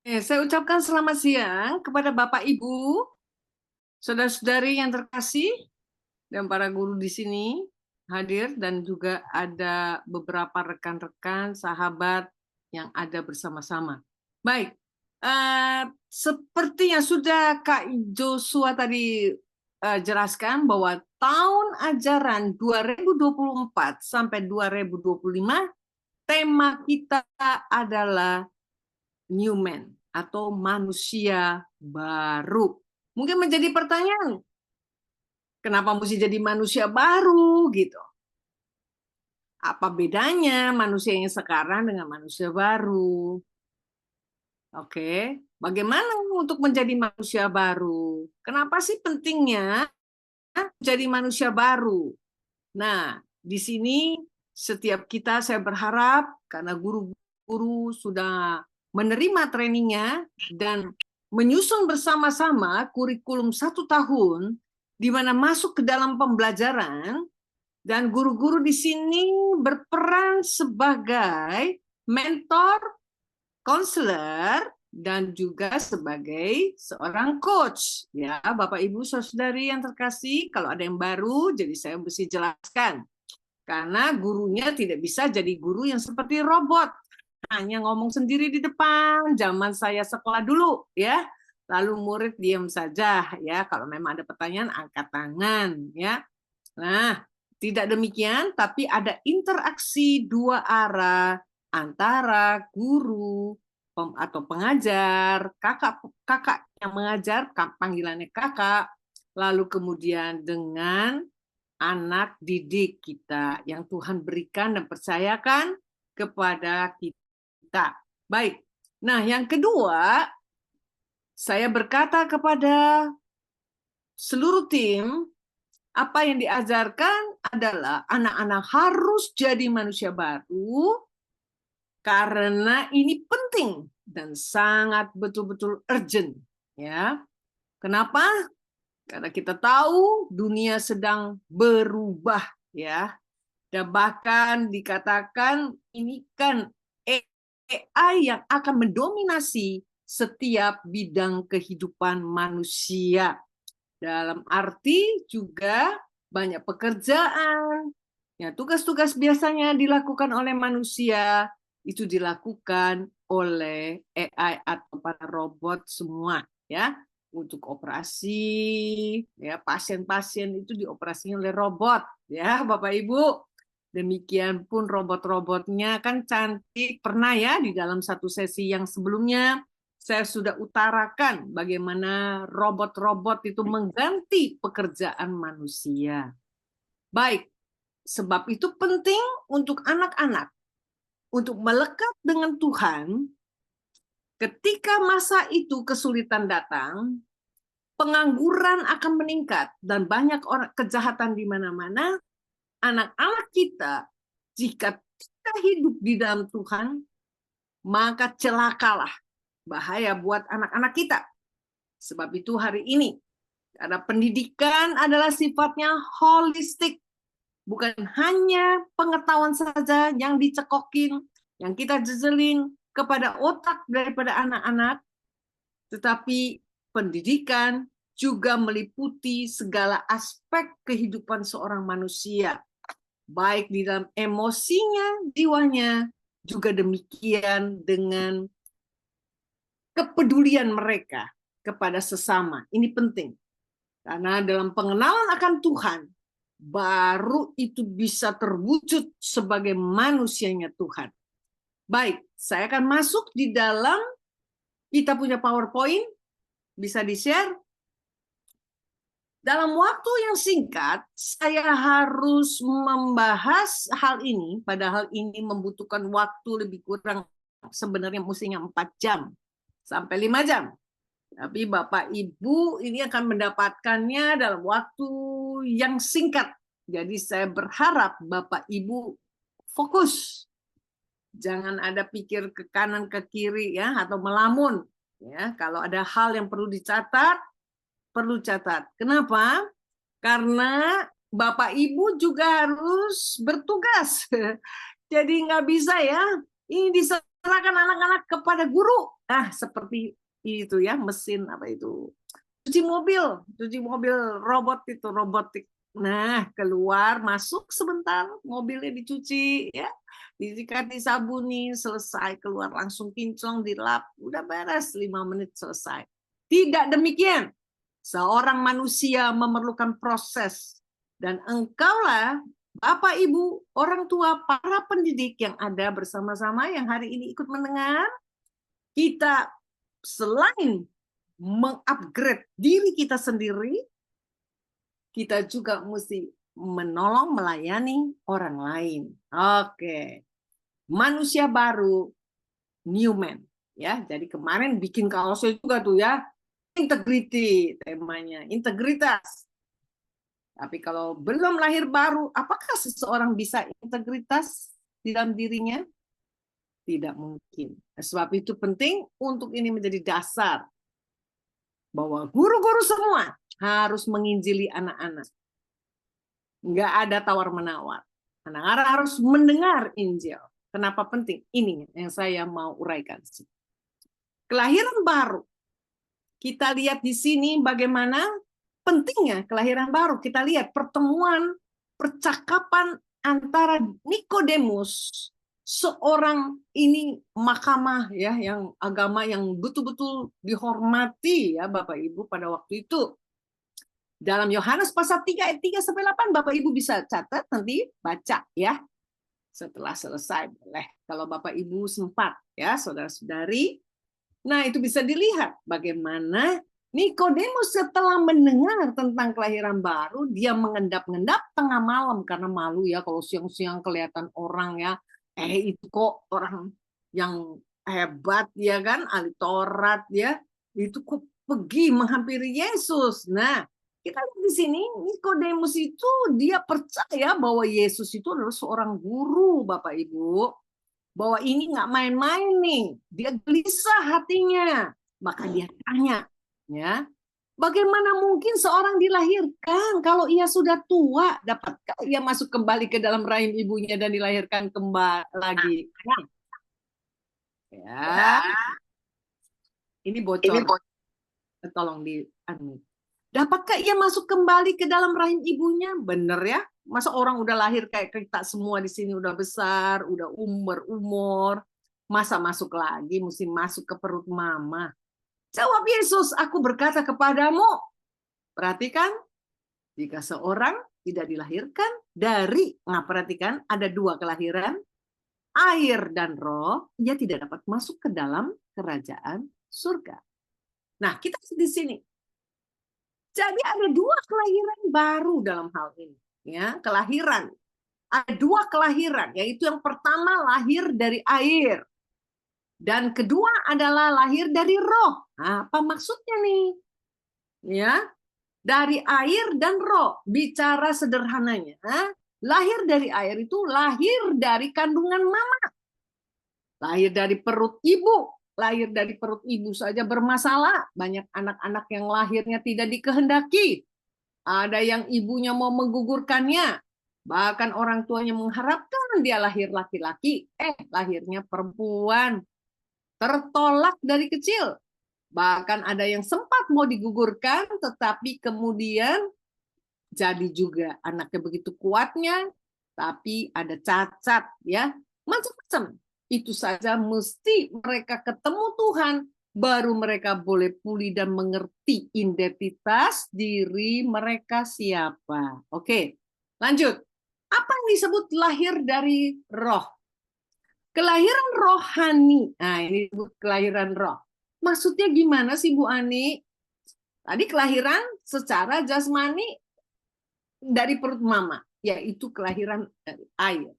Saya ucapkan selamat siang kepada Bapak Ibu, saudara-saudari yang terkasih, dan para guru di sini hadir, dan juga ada beberapa rekan-rekan, sahabat yang ada bersama-sama. Baik, seperti yang sudah Kak Joshua tadi jelaskan bahwa tahun ajaran 2024 sampai 2025, tema kita adalah New Man atau manusia baru. Mungkin menjadi pertanyaan, kenapa mesti jadi manusia baru gitu? Apa bedanya manusia yang sekarang dengan manusia baru? Oke, bagaimana untuk menjadi manusia baru? Kenapa sih pentingnya jadi manusia baru? Nah, di sini setiap kita saya berharap karena guru-guru sudah menerima trainingnya dan menyusun bersama-sama kurikulum 1 tahun di mana masuk ke dalam pembelajaran, dan guru-guru di sini berperan sebagai mentor, konselor, dan juga sebagai seorang coach. Ya, Bapak Ibu Saudari yang terkasih, kalau ada yang baru, jadi saya mesti jelaskan. Karena gurunya tidak bisa jadi guru yang seperti robot, hanya ngomong sendiri di depan. Zaman saya sekolah dulu, ya. Lalu murid diam saja, ya. Kalau memang ada pertanyaan, angkat tangan, ya. Nah, tidak demikian, tapi ada interaksi dua arah antara guru atau pengajar, kakak yang mengajar, panggilannya kakak, lalu kemudian dengan anak didik kita yang Tuhan berikan dan percayakan kepada kita. Baik. Nah, yang kedua, saya berkata kepada seluruh tim, apa yang diajarkan adalah anak-anak harus jadi manusia baru karena ini penting dan sangat betul-betul urgent, ya. Kenapa? Karena kita tahu dunia sedang berubah, ya. Dan bahkan dikatakan ini kan AI yang akan mendominasi setiap bidang kehidupan manusia. Dalam arti juga banyak pekerjaan, ya, tugas-tugas biasanya dilakukan oleh manusia, itu dilakukan oleh AI atau para robot semua, ya. Untuk operasi, ya, pasien-pasien itu dioperasikan oleh robot, ya, Bapak Ibu. Demikian pun robot-robotnya kan cantik. Pernah ya di dalam satu sesi yang sebelumnya saya sudah utarakan bagaimana robot-robot itu mengganti pekerjaan manusia. Baik, sebab itu penting untuk anak-anak untuk melekat dengan Tuhan. Ketika masa itu kesulitan datang, pengangguran akan meningkat dan banyak orang kejahatan di mana-mana. Anak-anak kita, jika kita hidup di dalam Tuhan, maka celakalah, bahaya buat anak-anak kita. Sebab itu hari ini, karena pendidikan adalah sifatnya holistik, bukan hanya pengetahuan saja yang dicekokin, yang kita jejelin kepada otak daripada anak-anak, tetapi pendidikan juga meliputi segala aspek kehidupan seorang manusia, baik di dalam emosinya, jiwanya, juga demikian dengan kepedulian mereka kepada sesama. Ini penting. Karena dalam pengenalan akan Tuhan, baru itu bisa terwujud sebagai manusianya Tuhan. Baik, saya akan masuk di dalam, kita punya PowerPoint, bisa di-share. Dalam waktu yang singkat, saya harus membahas hal ini, padahal ini membutuhkan waktu lebih kurang, sebenarnya mestinya 4 jam sampai 5 jam. Tapi Bapak Ibu ini akan mendapatkannya dalam waktu yang singkat. Jadi saya berharap Bapak Ibu fokus. Jangan ada pikir ke kanan ke kiri, ya, atau melamun, ya. Kalau ada hal yang perlu dicatat, perlu catat. Kenapa? Karena Bapak Ibu juga harus bertugas. Jadi nggak bisa, ya. Ini serahkan anak-anak kepada guru. Ah, seperti itu ya, mesin apa itu? Cuci mobil robot itu, robotik. Nah, keluar, masuk sebentar, mobilnya dicuci, ya, disikat, disabuni, selesai, keluar langsung kinclong, dilap, udah beres, 5 menit selesai. Tidak demikian. Seorang manusia memerlukan proses. Dan engkaulah, Bapak, Ibu, orang tua, para pendidik yang ada bersama-sama, yang hari ini ikut mendengar, kita selain mengupgrade diri kita sendiri, kita juga mesti menolong, melayani orang lain. Oke. Manusia baru, new man. Ya, jadi kemarin bikin kaosnya juga tuh ya, integrity temanya, integritas. Tapi kalau belum lahir baru, apakah seseorang bisa integritas di dalam dirinya? Tidak mungkin. Sebab itu penting untuk ini menjadi dasar bahwa guru-guru semua harus menginjili anak-anak. Nggak ada tawar-menawar. Anak-anak harus mendengar Injil. Kenapa penting? Ini yang saya mau uraikan. Kelahiran baru. Kita lihat di sini bagaimana pentingnya kelahiran baru. Kita lihat pertemuan, percakapan antara Nikodemus, seorang ini mahkamah ya, yang agama yang betul-betul dihormati ya Bapak Ibu pada waktu itu. Dalam Yohanes pasal 3 ayat 3 sampai 8 Bapak Ibu bisa catat, nanti baca ya. Setelah selesai boleh kalau Bapak Ibu sempat ya, saudara-saudari. Nah, itu bisa dilihat bagaimana Nikodemus setelah mendengar tentang kelahiran baru, dia mengendap-endap tengah malam karena malu ya kalau siang-siang kelihatan orang ya, itu kok orang yang hebat ya kan, ahli Taurat ya, itu kok pergi menghampiri Yesus. Nah, kita lihat di sini Nikodemus itu dia percaya bahwa Yesus itu adalah seorang guru, Bapak Ibu. Bahwa ini nggak main-main nih, dia gelisah hatinya, maka dia tanya, ya, bagaimana mungkin seorang dilahirkan kalau ia sudah tua? Dapatkah ia masuk kembali ke dalam rahim ibunya dan dilahirkan kembali lagi? Ya, ini bocor. Tolong di dapatkah ia masuk kembali ke dalam rahim ibunya? Bener ya? Masa orang udah lahir kayak kita semua di sini udah besar, udah umur, masa masuk lagi, mesti masuk ke perut mama? Jawab Yesus, aku berkata kepadamu, perhatikan, jika seorang tidak dilahirkan dari, nah perhatikan, ada 2 kelahiran, air dan roh, ia tidak dapat masuk ke dalam kerajaan surga. Nah, kita di sini. Jadi ada 2 kelahiran baru dalam hal ini. Ya, kelahiran. Ada 2 kelahiran, yaitu yang pertama lahir dari air. Dan kedua adalah lahir dari roh. Nah, apa maksudnya nih? Ya, dari air dan roh. Bicara sederhananya, lahir dari air itu lahir dari kandungan mama. Lahir dari perut ibu. Lahir dari perut ibu saja bermasalah. Banyak anak-anak yang lahirnya tidak dikehendaki. Ada yang ibunya mau menggugurkannya. Bahkan orang tuanya mengharapkan dia lahir laki-laki. Lahirnya perempuan. Tertolak dari kecil. Bahkan ada yang sempat mau digugurkan, tetapi kemudian jadi juga anaknya begitu kuatnya, tapi ada cacat, ya, macam-macam. Itu saja mesti mereka ketemu Tuhan, baru mereka boleh pulih dan mengerti identitas diri mereka siapa. Oke, lanjut. Apa yang disebut lahir dari roh? Kelahiran rohani. Nah, ini disebut kelahiran roh. Maksudnya gimana sih Bu Ani? Tadi kelahiran secara jasmani dari perut mama, yaitu kelahiran dari air.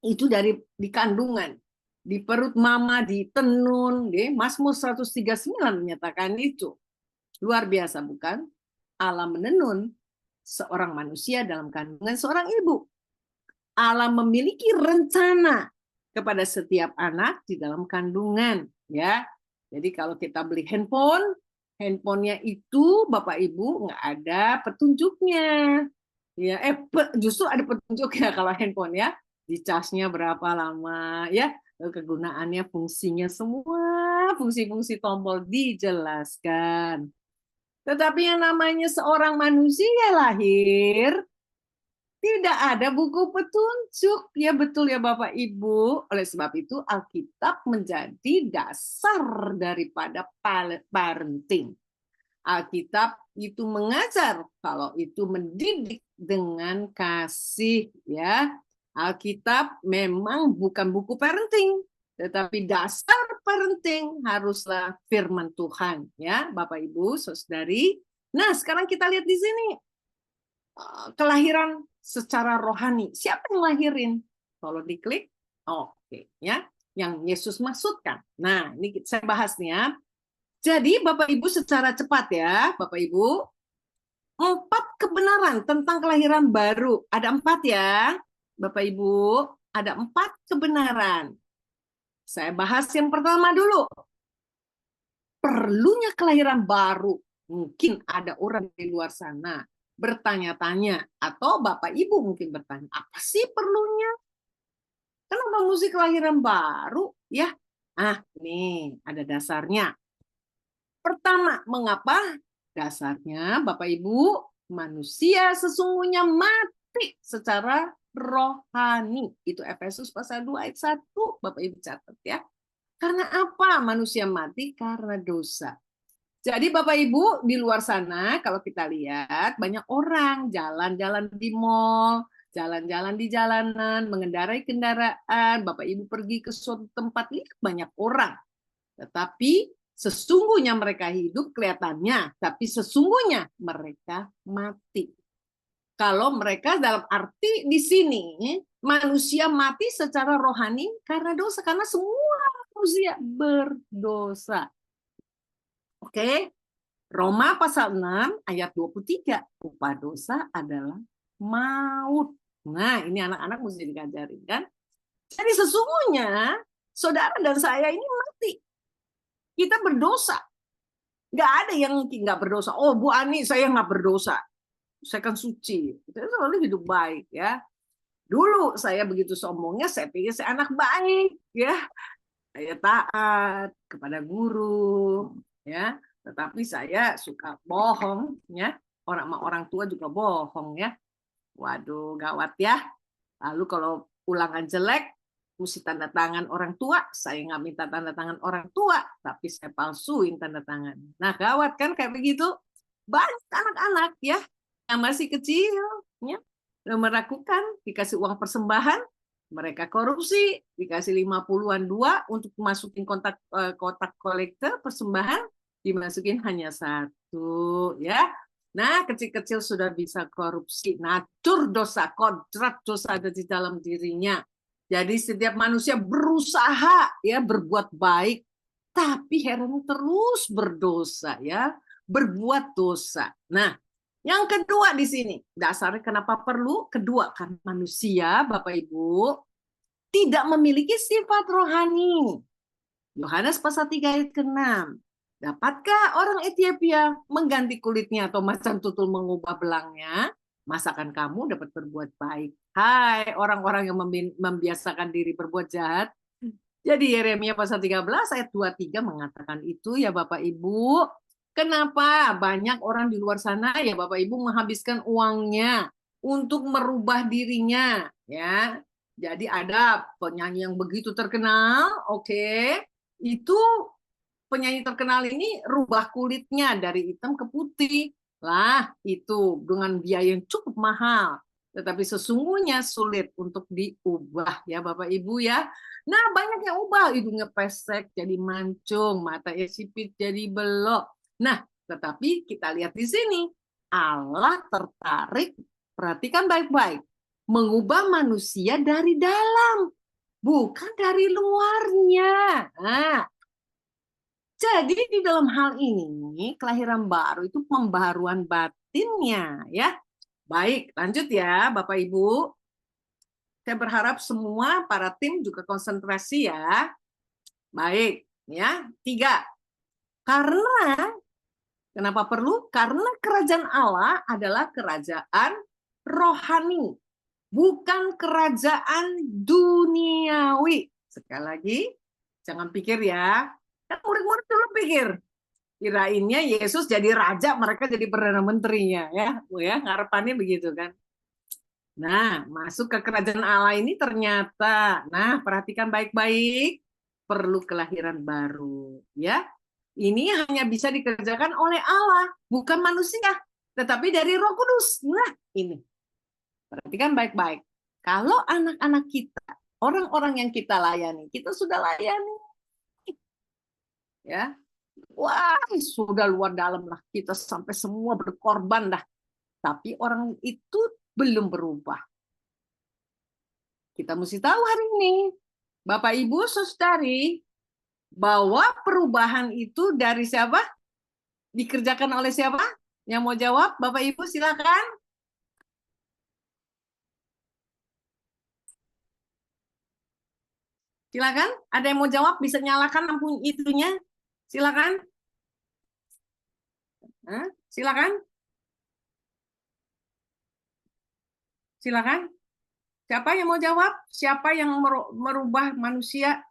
Itu dari di kandungan, di perut mama, di tenun. Mazmur 139 menyatakan itu. Luar biasa bukan? Allah menenun seorang manusia dalam kandungan seorang ibu. Allah memiliki rencana kepada setiap anak di dalam kandungan, ya. Jadi kalau kita beli handphone, handphonenya itu Bapak Ibu nggak ada petunjuknya, ya. Justru ada petunjuknya kalau handphone ya, di casnya berapa lama, ya. kegunaannya, fungsinya, semua fungsi-fungsi tombol dijelaskan. Tetapi yang namanya seorang manusia lahir, tidak ada buku petunjuk. Ya betul ya Bapak Ibu. Oleh sebab itu Alkitab menjadi dasar daripada parenting. Alkitab itu mengajar, kalau itu mendidik dengan kasih, ya. Alkitab memang bukan buku parenting, tetapi dasar parenting haruslah firman Tuhan, ya, Bapak Ibu, Saudari. Nah, sekarang kita lihat di sini kelahiran secara rohani. Siapa yang lahirin? Kalau diklik, oke, ya, yang Yesus maksudkan. Nah, ini saya bahas nih ya. Jadi Bapak Ibu secara cepat ya, Bapak Ibu, 4 kebenaran tentang kelahiran baru. Ada 4 ya, Bapak Ibu, ada 4 kebenaran. Saya bahas yang pertama dulu. Perlunya kelahiran baru. Mungkin ada orang di luar sana bertanya-tanya, atau Bapak Ibu mungkin bertanya, apa sih perlunya? Kenapa mesti kelahiran baru? Ya, nih ada dasarnya. Pertama, mengapa? Dasarnya, Bapak Ibu, manusia sesungguhnya mati secara rohani. Itu Efesus pasal 2 ayat 1, Bapak Ibu catat ya. Karena apa manusia mati? Karena dosa. Jadi Bapak Ibu di luar sana, kalau kita lihat banyak orang jalan-jalan di mall, jalan-jalan di jalanan, mengendarai kendaraan, Bapak Ibu pergi ke suatu tempat, lihat banyak orang. Tetapi sesungguhnya mereka hidup kelihatannya, tapi sesungguhnya mereka mati. Kalau mereka dalam arti di sini, manusia mati secara rohani karena dosa, karena semua manusia berdosa. Oke, Roma pasal 6 ayat 23, upah dosa adalah maut. Nah, ini anak-anak mesti diajarin kan. Jadi sesungguhnya saudara dan saya ini mati. Kita berdosa. Nggak ada yang nggak berdosa. Oh, Bu Ani, saya nggak berdosa. Saya kan suci. Saya selalu hidup baik ya. Dulu saya begitu sombongnya, saya pikir saya anak baik ya. Saya taat kepada guru ya. Tetapi saya suka bohong ya. Orang tua juga bohong ya. Waduh, gawat ya. Lalu kalau ulangan jelek, mesti tanda tangan orang tua. Saya nggak minta tanda tangan orang tua, tapi saya palsuin tanda tangan. Nah, gawat kan kayak begitu. Banyak anak-anak ya yang masih kecil, ya, meragukan, dikasih uang persembahan, mereka korupsi, dikasih 50-an 2 untuk masukin kotak kolektor persembahan, dimasukin hanya 1, ya. Nah, kecil-kecil sudah bisa korupsi, natur dosa, kodrat dosa ada di dalam dirinya. Jadi setiap manusia berusaha ya berbuat baik, tapi heran terus berdosa ya, berbuat dosa. Nah, yang kedua di sini, dasarnya kenapa perlu? Kedua, karena manusia, Bapak Ibu, tidak memiliki sifat rohani. Yohanes pasal 3 ayat ke-6. Dapatkah orang Ethiopia mengganti kulitnya atau macan tutul mengubah belangnya? Masakan kamu dapat berbuat baik? Hai orang-orang yang membiasakan diri berbuat jahat. Jadi Yeremia pasal 13 ayat 23 mengatakan itu ya Bapak Ibu. Kenapa banyak orang di luar sana ya Bapak Ibu menghabiskan uangnya untuk merubah dirinya ya. Jadi ada penyanyi yang begitu terkenal, oke. Itu penyanyi terkenal ini rubah kulitnya dari hitam ke putih. Lah, itu dengan biaya yang cukup mahal. Tetapi sesungguhnya sulit untuk diubah ya Bapak Ibu ya. Nah, banyak yang ubah, hidungnya pesek jadi mancung, matanya sipit jadi belok. Nah, tetapi kita lihat di sini, Allah tertarik, perhatikan baik-baik, mengubah manusia dari dalam, bukan dari luarnya. Nah, jadi di dalam hal ini kelahiran baru itu pembaharuan batinnya ya. Baik, lanjut ya Bapak Ibu. Saya berharap semua para tim juga konsentrasi ya. Baik, ya. 3. Karena kenapa perlu? Karena kerajaan Allah adalah kerajaan rohani, bukan kerajaan duniawi. Sekali lagi, jangan pikir ya. Kan murid-murid dulu pikir, kirainnya Yesus jadi raja, mereka jadi perdana menterinya, ya. Harapannya begitu kan. Nah, masuk ke kerajaan Allah ini ternyata, nah perhatikan baik-baik, perlu kelahiran baru, ya. Ini hanya bisa dikerjakan oleh Allah, bukan manusia, tetapi dari Roh Kudus. Nah, ini. Perhatikan baik-baik. Kalau anak-anak kita, orang-orang yang kita layani, kita sudah layani, ya. Wah, sudah luar dalam lah. Kita sampai semua berkorban dah. Tapi orang itu belum berubah. Kita mesti tahu hari ini, Bapak Ibu Saudari, bahwa perubahan itu dari siapa? Dikerjakan oleh siapa? Yang mau jawab, Bapak Ibu silakan. Silakan. Ada yang mau jawab? Bisa nyalakan lampu itunya? Silakan. Silakan. Silakan. Siapa yang mau jawab? Siapa yang merubah manusia?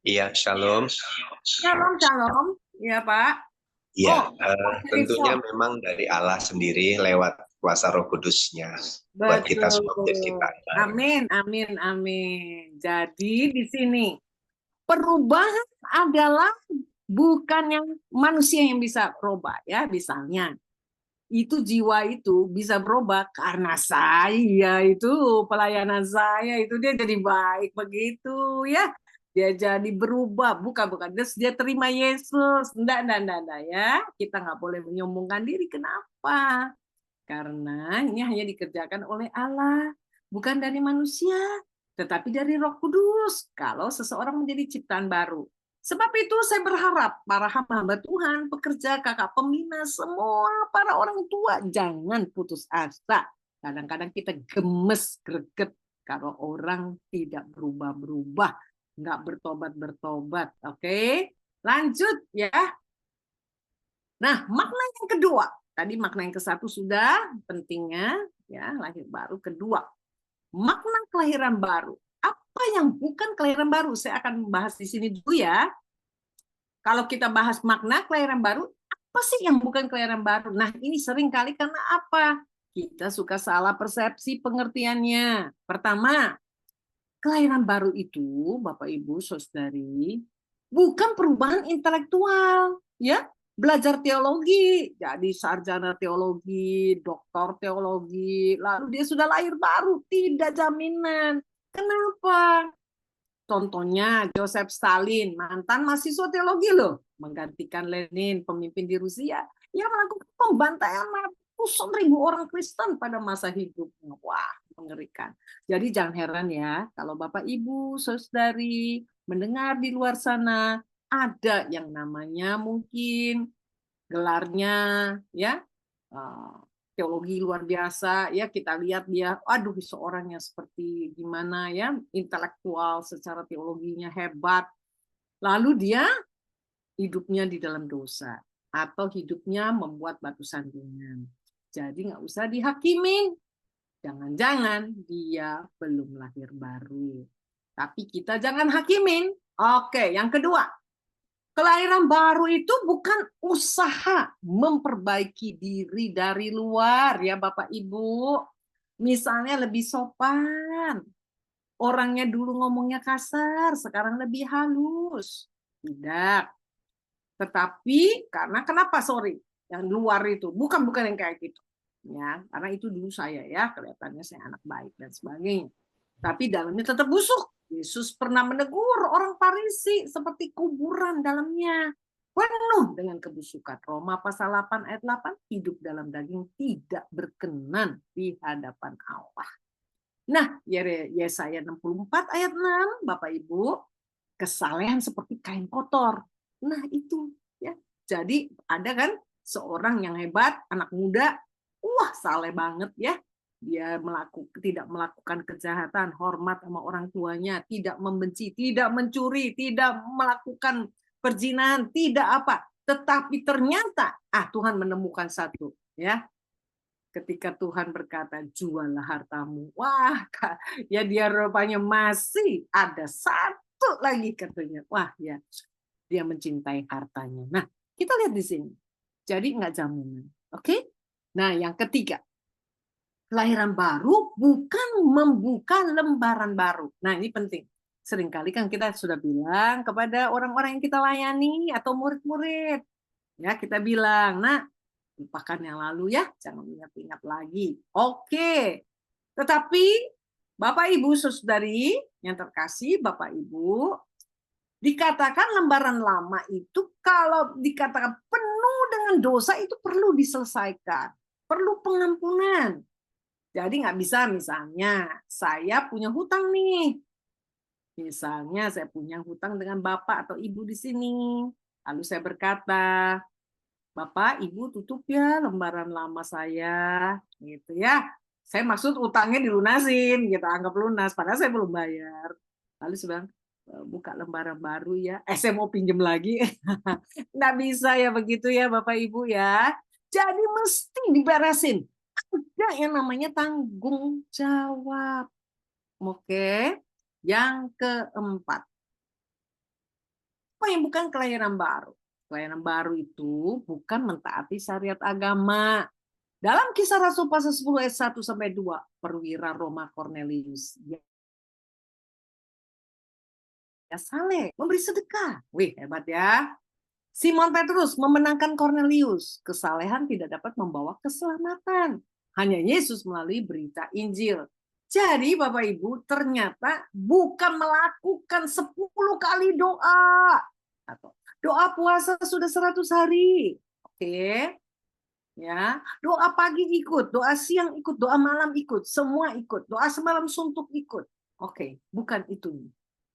Iya, shalom. Shalom, shalom. Iya, Pak. Iya, tentunya memang dari Allah sendiri lewat kuasa Roh Kudus-Nya buat kita semua menciptakan. Amin, amin, amin. Jadi di sini perubahan adalah bukan yang manusia yang bisa berubah, ya. Misalnya itu jiwa itu bisa berubah karena saya itu pelayanan saya itu dia jadi baik begitu, ya. Dia jadi berubah, bukan dia terima Yesus, enggak, ya. Kita nggak boleh menyombongkan diri. Kenapa? Karena ini hanya dikerjakan oleh Allah, bukan dari manusia, tetapi dari Roh Kudus. Kalau seseorang menjadi ciptaan baru. Sebab itu saya berharap para hamba Tuhan, pekerja, kakak pembina, semua para orang tua jangan putus asa. Kadang-kadang kita gemes, greget kalau orang tidak berubah-berubah, nggak bertobat-bertobat. Oke, lanjut ya. Nah, makna yang kedua. Tadi makna yang ke-1 sudah, pentingnya ya lahir baru. Kedua, makna kelahiran baru. Apa yang bukan kelahiran baru? Saya akan membahas di sini dulu ya. Kalau kita bahas makna kelahiran baru, apa sih yang bukan kelahiran baru? Nah, ini sering kali karena apa? Kita suka salah persepsi pengertiannya. Pertama, kelahiran baru itu, Bapak Ibu Saudari, bukan perubahan intelektual, ya. Belajar teologi, jadi sarjana teologi, doktor teologi, lalu dia sudah lahir baru, tidak jaminan. Kenapa? Contohnya Joseph Stalin, mantan mahasiswa teologi loh, menggantikan Lenin, pemimpin di Rusia, yang melakukan pembantaian ratusan ribu orang Kristen pada masa hidupnya. Wah, mengerikan. Jadi jangan heran ya, kalau Bapak Ibu, Saudari, mendengar di luar sana, ada yang namanya mungkin gelarnya ya teologi luar biasa, ya kita lihat dia, aduh seorang yang seperti gimana ya, intelektual secara teologinya hebat, lalu dia hidupnya di dalam dosa atau hidupnya membuat batu sandungan. Jadi nggak usah dihakimin, jangan-jangan dia belum lahir baru. Tapi kita jangan hakimin. Oke, yang kedua, kelahiran baru itu bukan usaha memperbaiki diri dari luar ya Bapak Ibu. Misalnya lebih sopan. Orangnya dulu ngomongnya kasar, sekarang lebih halus. Tidak. Tetapi karena kenapa sorry, yang luar itu bukan yang kayak gitu. Ya, karena itu dulu saya ya, kelihatannya saya anak baik dan sebagainya. Tapi dalamnya tetap busuk. Yesus pernah menegur orang Farisi seperti kuburan dalamnya penuh dengan kebusukan. Roma pasal 8 ayat 8, hidup dalam daging tidak berkenan di hadapan Allah. Nah, Yesaya 64 ayat 6, Bapak Ibu, kesalehan seperti kain kotor. Nah, itu ya. Jadi ada kan seorang yang hebat, anak muda, wah saleh banget ya. Dia tidak melakukan kejahatan, hormat sama orang tuanya, tidak membenci, tidak mencuri, tidak melakukan perzinahan, tidak apa. Tetapi ternyata Tuhan menemukan satu, ya. ketika Tuhan berkata, juallah hartamu. Wah, ya dia rupanya masih ada satu lagi katanya. Wah, ya dia mencintai hartanya. Nah, kita lihat di sini. Jadi nggak jaminan. Oke? Nah, yang ketiga, kelahiran baru bukan membuka lembaran baru. Nah, ini penting. Seringkali kan kita sudah bilang kepada orang-orang yang kita layani atau murid-murid, ya kita bilang, nah, lupakan yang lalu ya, jangan ingat-ingat lagi. Oke. Tetapi Bapak Ibu Saudari yang terkasih, Bapak Ibu, dikatakan lembaran lama itu kalau dikatakan penuh dengan dosa itu perlu diselesaikan, perlu pengampunan. Jadi nggak bisa misalnya saya punya hutang nih. Misalnya saya punya hutang dengan Bapak atau Ibu di sini. Lalu saya berkata, Bapak, Ibu tutup ya lembaran lama saya. Gitu ya. Saya maksud utangnya dilunasin, gitu, anggap lunas. Padahal saya belum bayar. Lalu saya bilang, buka lembaran baru ya. Saya mau pinjam lagi. Nggak bisa ya begitu ya Bapak Ibu ya. Jadi mesti diberesin. Ada yang namanya tanggung jawab. Oke. Yang keempat. Apa yang bukan kelahiran baru? Kelahiran baru itu bukan mentaati syariat agama. Dalam Kisah Rasul pasal 10 ayat 1 sampai 2, perwira Roma Cornelius ya saleh, memberi sedekah. Wih, hebat ya. Simon Petrus memenangkan Cornelius. Kesalehan tidak dapat membawa keselamatan. Hanya Yesus melalui berita Injil. Jadi Bapak Ibu, ternyata bukan melakukan 10 kali doa. Atau doa puasa sudah 100 hari. Oke. Ya, doa pagi ikut, doa siang ikut, doa malam ikut, semua ikut, doa semalam suntuk ikut. Oke, bukan itu.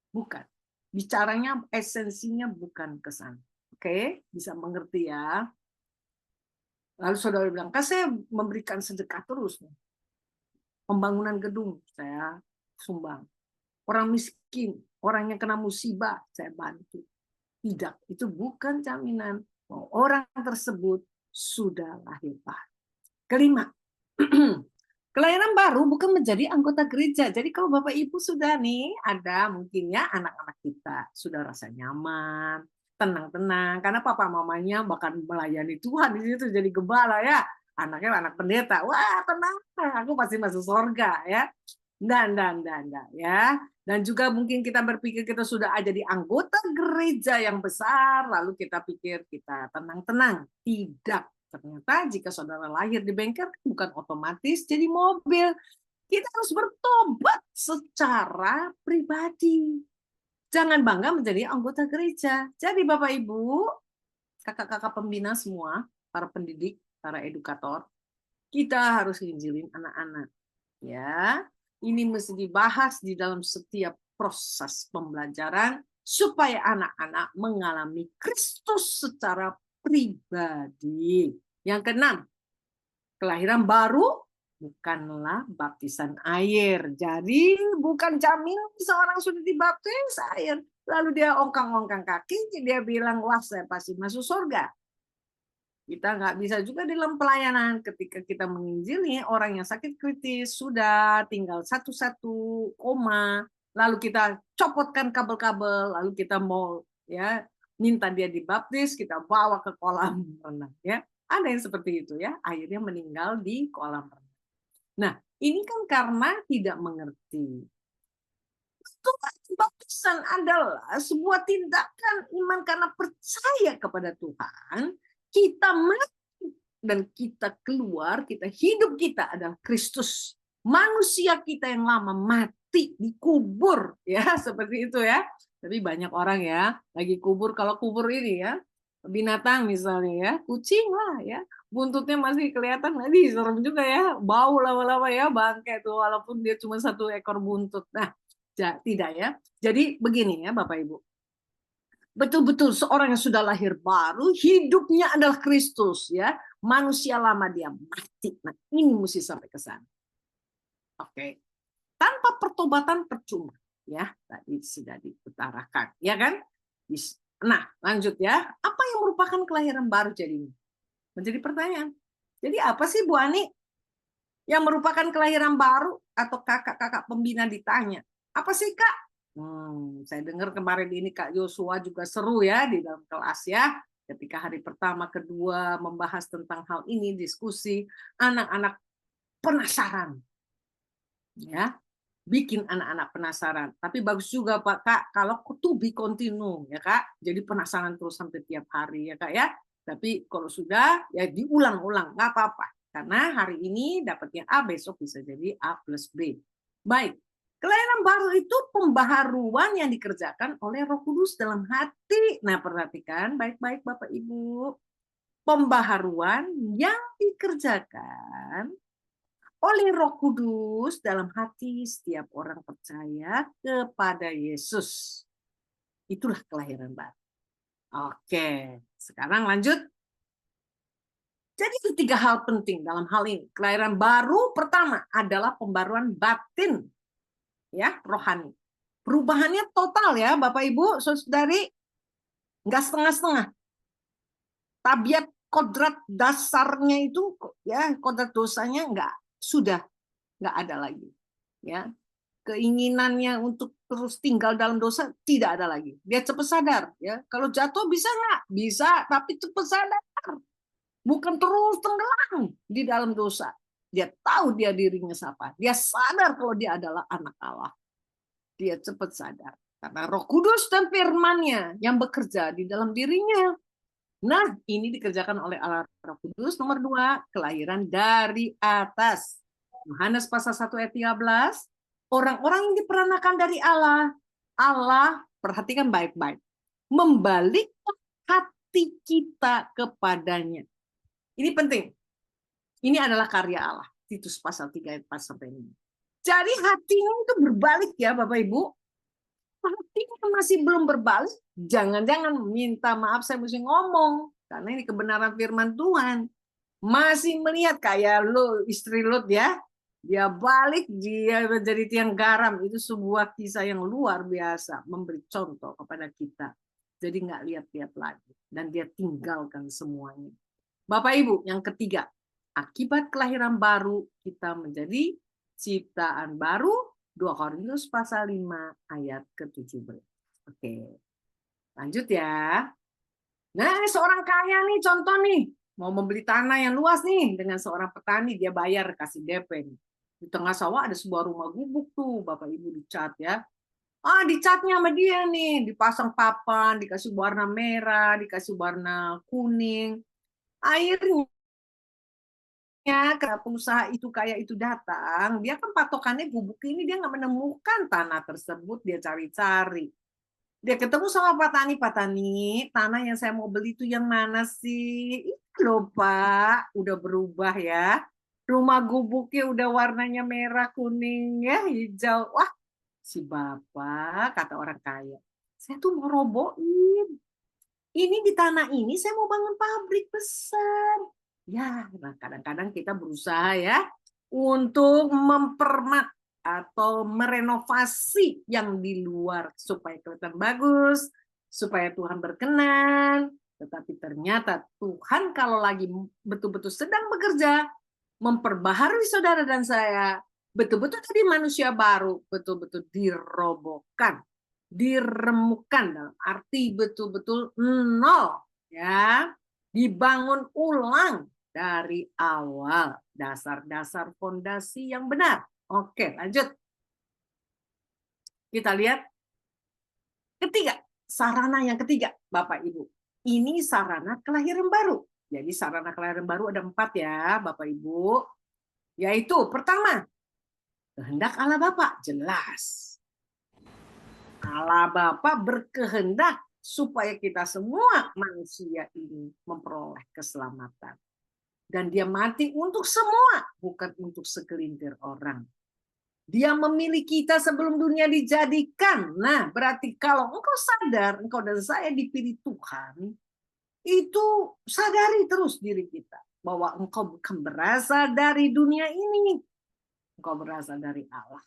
Bukan. Bicaranya esensinya bukan ke sana. Oke, bisa mengerti ya. Lalu saudara bilang, kan saya memberikan sedekah terus. Pembangunan gedung saya sumbang. Orang miskin, orang yang kena musibah, saya bantu. Tidak, itu bukan jaminan bahwa orang tersebut sudah lahir baru. Kelima, kelahiran baru bukan menjadi anggota gereja. Jadi kalau Bapak Ibu sudah nih, ada mungkin ya anak-anak kita sudah rasa nyaman, tenang-tenang, karena papa mamanya bahkan melayani Tuhan di situ jadi gembala ya. Anaknya anak pendeta, wah tenang, aku pasti masuk surga ya. Dan ya. Dan juga mungkin kita berpikir kita sudah jadi anggota gereja yang besar, lalu kita pikir kita tenang-tenang. Tidak. Ternyata jika saudara lahir di bengkel bukan otomatis jadi mobil. Kita harus bertobat secara pribadi. Jangan bangga menjadi anggota gereja. Jadi Bapak Ibu, kakak-kakak pembina semua, para pendidik, para edukator, kita harus nginjilin anak-anak. Ya, ini mesti dibahas di dalam setiap proses pembelajaran supaya anak-anak mengalami Kristus secara pribadi. Yang keenam, kelahiran baru bukanlah baptisan air. Jadi bukan jamin seorang sudah dibaptis air, lalu dia ongkang-ongkang kaki, dia bilang, wah saya pasti masuk surga. Kita nggak bisa juga dalam pelayanan ketika kita menginjili orang yang sakit kritis, sudah tinggal satu-satu koma, lalu kita copotkan kabel-kabel, lalu kita mau ya minta dia dibaptis, kita bawa ke kolam renang ya. Ada yang seperti itu ya, akhirnya meninggal di kolam renang. Nah, ini kan karena tidak mengerti. Baptisan adalah sebuah tindakan iman karena percaya kepada Tuhan. Kita mati dan kita keluar, kita hidup kita adalah Kristus. Manusia kita yang lama mati dikubur ya, seperti itu ya. Tapi banyak orang ya lagi kubur, kalau kubur ini ya binatang misalnya ya, kucing lah ya, buntutnya masih kelihatan, serem juga ya, bau lama-lama ya bangkai tuh walaupun dia cuma satu ekor buntut. Nah, tidak ya. Jadi begini ya Bapak Ibu. Betul-betul seorang yang sudah lahir baru, hidupnya adalah Kristus ya. Manusia lama dia mati. Nah, ini mesti sampai ke sana. Oke. Tanpa pertobatan percuma ya. Tadi sudah diutarakan, ya kan? Nah, lanjut ya. Apa yang merupakan kelahiran baru jadinya? Menjadi pertanyaan. Jadi apa sih Bu Ani? Yang merupakan kelahiran baru atau kakak-kakak pembina ditanya, apa sih Kak? Saya dengar kemarin ini Kak Yosua juga seru ya di dalam kelas ya. Ketika hari pertama, kedua membahas tentang hal ini, diskusi, anak-anak penasaran. Ya, bikin anak-anak penasaran. Tapi bagus juga Pak Kak, kalau to be continue ya Kak. Jadi penasaran terus sampai tiap hari ya Kak ya. Tapi kalau sudah ya diulang-ulang, nggak apa-apa. Karena hari ini dapatnya A, besok bisa jadi A plus B. Baik, kelahiran baru itu pembaharuan yang dikerjakan oleh Roh Kudus dalam hati. Nah perhatikan baik-baik Bapak Ibu. Pembaharuan yang dikerjakan oleh Roh Kudus dalam hati setiap orang percaya kepada Yesus. Itulah kelahiran baru. Oke, sekarang lanjut. Jadi ketiga hal penting dalam hal ini. Kelahiran baru pertama adalah pembaruan batin, ya, rohani. Perubahannya total ya, Bapak Ibu, Saudari, nggak setengah-setengah. Tabiat kodrat dasarnya itu, ya, kodrat dosanya nggak ada lagi, ya. Keinginannya untuk terus tinggal dalam dosa tidak ada lagi. Dia cepat sadar, ya. Kalau jatuh bisa nggak? Bisa, tapi cepat sadar. Bukan terus tenggelam di dalam dosa. Dia tahu dia dirinya siapa. Dia sadar kalau dia adalah anak Allah. Dia cepat sadar. Karena Roh Kudus dan firman-Nya yang bekerja di dalam dirinya. Nah, ini dikerjakan oleh Allah Roh Kudus. Nomor 2, kelahiran dari atas. Yohanes pasal 1 ayat 13. Orang-orang yang diperanakan dari Allah. Allah, perhatikan baik-baik. Membalikkan hati kita kepadanya. Ini penting. Ini adalah karya Allah. Titus pasal 3 ayat 4 sampai 5. Jadi hatinya itu berbalik ya Bapak Ibu. Hatinya masih belum berbalik, jangan-jangan minta maaf saya mesti ngomong. Karena ini kebenaran firman Tuhan. Masih melihat kayak lo, istri Lot ya. Dia balik, dia menjadi tiang garam. Itu sebuah kisah yang luar biasa. Memberi contoh kepada kita. Jadi nggak lihat-lihat lagi. Dan dia tinggalkan semuanya. Bapak Ibu, yang ketiga, akibat kelahiran baru kita menjadi ciptaan baru, 2 Korintus pasal 5 ayat ke-17. Oke, lanjut ya. Nah, seorang kaya nih, contoh nih, mau membeli tanah yang luas nih dengan seorang petani, dia bayar kasih DP nih. Di tengah sawah ada sebuah rumah gubuk tuh, Bapak Ibu dicat ya. Dicatnya sama dia nih, dipasang papan, dikasih warna merah, dikasih warna kuning. Airnya karena pengusaha itu kayak itu datang, dia kan patokannya gubuk ini, dia nggak menemukan tanah tersebut, dia cari-cari. Dia ketemu sama petani, tanah yang saya mau beli itu yang mana sih? Itu loh Pak, udah berubah ya. Rumah gubuknya udah warnanya merah, kuning, ya, hijau. Wah, si Bapak, kata orang kaya, saya tuh mau roboin. Ini di tanah ini saya mau bangun pabrik besar. Ya, nah kadang-kadang kita berusaha ya untuk mempermak atau merenovasi yang di luar supaya kelihatan bagus, supaya Tuhan berkenan. Tetapi ternyata Tuhan kalau lagi betul-betul sedang bekerja, memperbaharui saudara dan saya, betul-betul jadi manusia baru, betul-betul dirobohkan, diremukkan dalam arti betul-betul nol, ya, dibangun ulang dari awal, dasar-dasar fondasi yang benar. Oke, lanjut. Kita lihat ketiga, sarana yang ketiga, Bapak Ibu. Ini sarana kelahiran baru. Jadi sarana kelahiran baru ada 4 ya, Bapak Ibu. Yaitu pertama, kehendak Allah Bapa, jelas. Allah Bapa berkehendak supaya kita semua manusia ini memperoleh keselamatan. Dan dia mati untuk semua, bukan untuk segelintir orang. Dia memilih kita sebelum dunia dijadikan. Nah, berarti kalau engkau sadar, engkau dan saya dipilih Tuhan, itu sadari terus diri kita. Bahwa engkau bukan berasal dari dunia ini. Engkau berasal dari Allah.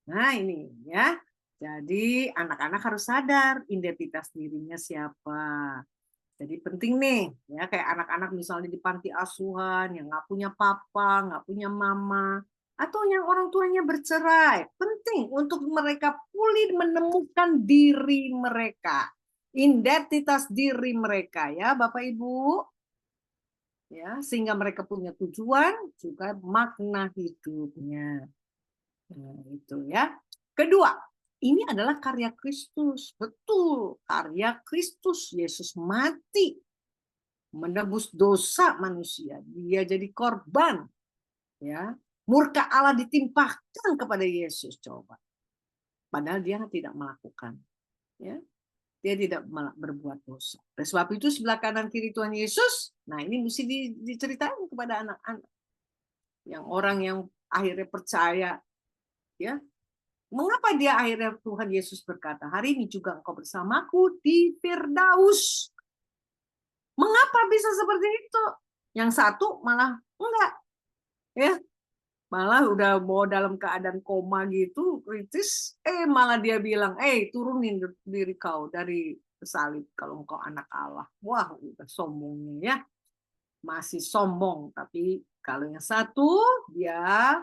Nah, ini ya. Jadi anak-anak harus sadar identitas dirinya siapa. Jadi penting nih, ya kayak anak-anak misalnya di panti asuhan yang nggak punya papa, nggak punya mama, atau yang orang tuanya bercerai. Penting untuk mereka pulih menemukan diri mereka, identitas diri mereka, ya Bapak Ibu, ya sehingga mereka punya tujuan juga makna hidupnya. Nah, itu ya. Kedua, ini adalah karya Kristus, betul karya Kristus. Yesus mati menebus dosa manusia, dia jadi korban, ya. Murka Allah ditimpahkan kepada Yesus, coba. Padahal dia tidak melakukan, ya. Dia tidak berbuat dosa. Oleh sebab itu sebelah kanan kiri Tuhan Yesus, nah ini mesti diceritain kepada anak-anak, yang orang yang akhirnya percaya, ya. Mengapa dia akhirnya Tuhan Yesus berkata, hari ini juga engkau bersamaku di Firdaus. Mengapa bisa seperti itu? Yang satu malah enggak, ya, malah udah mau dalam keadaan koma gitu kritis, malah dia bilang, turunin diri kau dari salib kalau engkau anak Allah. Wah, udah sombongnya, ya, masih sombong. Tapi kalau yang satu dia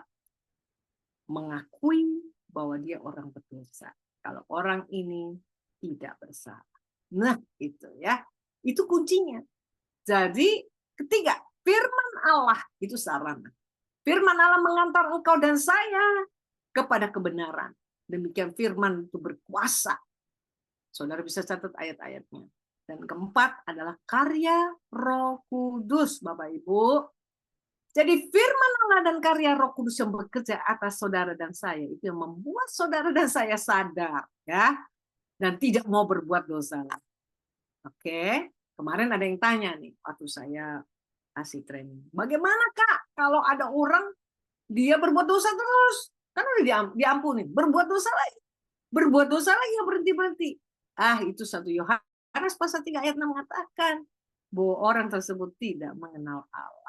mengakui bahwa dia orang berdosa, kalau orang ini tidak bersalah. Nah, itu ya, itu kuncinya. Jadi ketiga, firman Allah itu sarana. Firman Allah mengantar engkau dan saya kepada kebenaran. Demikian firman itu berkuasa. Saudara bisa catat ayat-ayatnya. Dan keempat adalah karya Roh Kudus, Bapak Ibu. Jadi firman Allah dan karya Roh Kudus yang bekerja atas saudara dan saya itu yang membuat saudara dan saya sadar, ya, dan tidak mau berbuat dosa. Oke, kemarin ada yang tanya nih waktu saya kasih training. Bagaimana Kak kalau ada orang dia berbuat dosa terus? Kan udah diampuni, berbuat dosa lagi. Berbuat dosa lagi, ya berhenti-berhenti. Itu 1 Yohanes pasal 3 ayat 6 mengatakan bahwa orang tersebut tidak mengenal Allah.